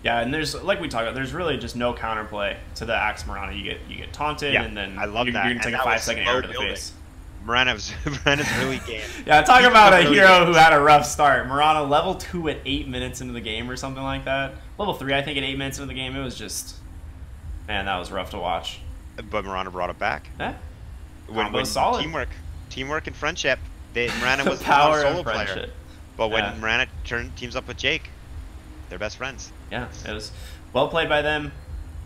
S1: Yeah, and there's, like we talked about, there's really just no counterplay to the Axe Mirana. You get taunted, and then
S2: I love
S1: you're going to take a 5-second arrow to the face.
S2: Mirana's really game.
S1: Yeah, talk about a hero who had a rough start. Mirana level 2 at 8 minutes into the game or something like that. Level 3, I think, at 8 minutes into the game. It was just, man, that was rough to watch.
S2: But Mirana brought it back.
S1: Yeah.
S2: When
S1: solid.
S2: Teamwork and friendship. Mirana was
S1: power
S2: a solo
S1: player.
S2: Friendship. But when Mirana teams up with Jake, they're best friends.
S1: Yeah, it was well played by them.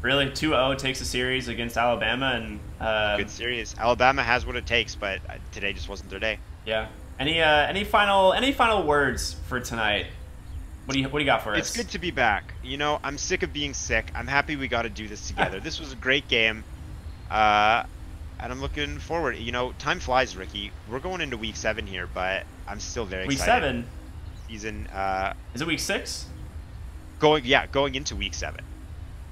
S1: Really, 2-0 takes a series against Alabama, and
S2: good series. Alabama has what it takes, but today just wasn't their day.
S1: Yeah. Any final words for tonight? What do you got for us?
S2: It's good to be back. You know, I'm sick of being sick. I'm happy we got to do this together. This was a great game, and I'm looking forward. You know, time flies, Ricky. We're going into week 7 here, but I'm still very excited.
S1: Week 7.
S2: Season.
S1: Is it week 6?
S2: Going into week 7.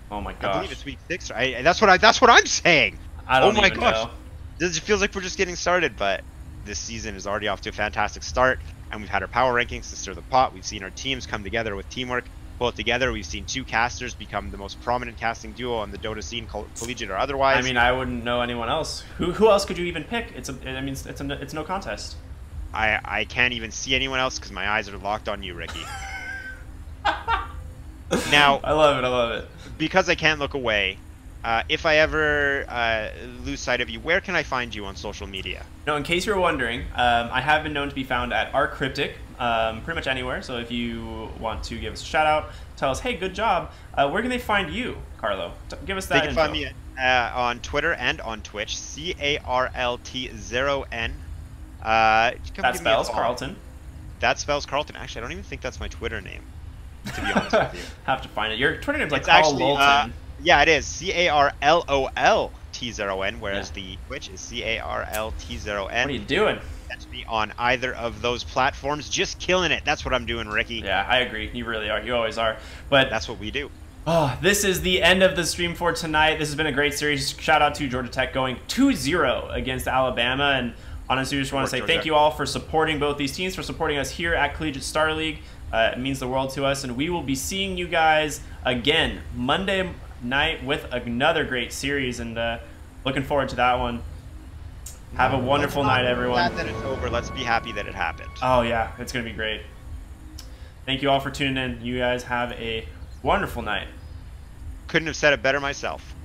S1: Oh my gosh!
S2: I believe it's week 6. That's what I'm saying.
S1: I don't
S2: oh my
S1: even
S2: gosh!
S1: know.
S2: This feels like we're just getting started, but this season is already off to a fantastic start, and we've had our power rankings to stir the pot. We've seen our teams come together with teamwork, pull it together. We've seen 2 casters become the most prominent casting duo on the Dota scene, collegiate or otherwise.
S1: I mean, I wouldn't know anyone else. Who else could you even pick? It's no contest.
S2: I can't even see anyone else because my eyes are locked on you, Ricky. Now,
S1: I love it.
S2: Because I can't look away, if I ever lose sight of you, where can I find you on social media?
S1: No, in case you're wondering, I have been known to be found at rcryptic, pretty much anywhere. So if you want to give us a shout out, tell us, hey, good job, where can they find you, Carlo? Give us that
S2: They can
S1: info.
S2: find me on Twitter and on Twitch, CARLT0N.
S1: That spells Carlton.
S2: That spells Carlton. Actually, I don't even think that's my Twitter name, to be honest with you.
S1: Have to find it. Your Twitter name's like
S2: Carl
S1: Lolton.
S2: Yeah, it is. CARLOLT0N, whereas the Twitch is CARLT0N.
S1: What are you doing?
S2: Catch me on either of those platforms. Just killing it. That's what I'm doing, Ricky.
S1: Yeah, I agree. You really are. You always are. But
S2: that's what we do.
S1: Oh, this is the end of the stream for tonight. This has been a great series. Shout out to Georgia Tech going 2-0 against Alabama. And honestly, we just want to say thank you all for supporting both these teams, for supporting us here at Collegiate Star League. It means the world to us. And we will be seeing you guys again Monday night with another great series. And looking forward to that one. Have a wonderful night, everyone.
S2: Glad that it's over. Let's be happy that it happened.
S1: Oh, yeah. It's going to be great. Thank you all for tuning in. You guys have a wonderful night.
S2: Couldn't have said it better myself.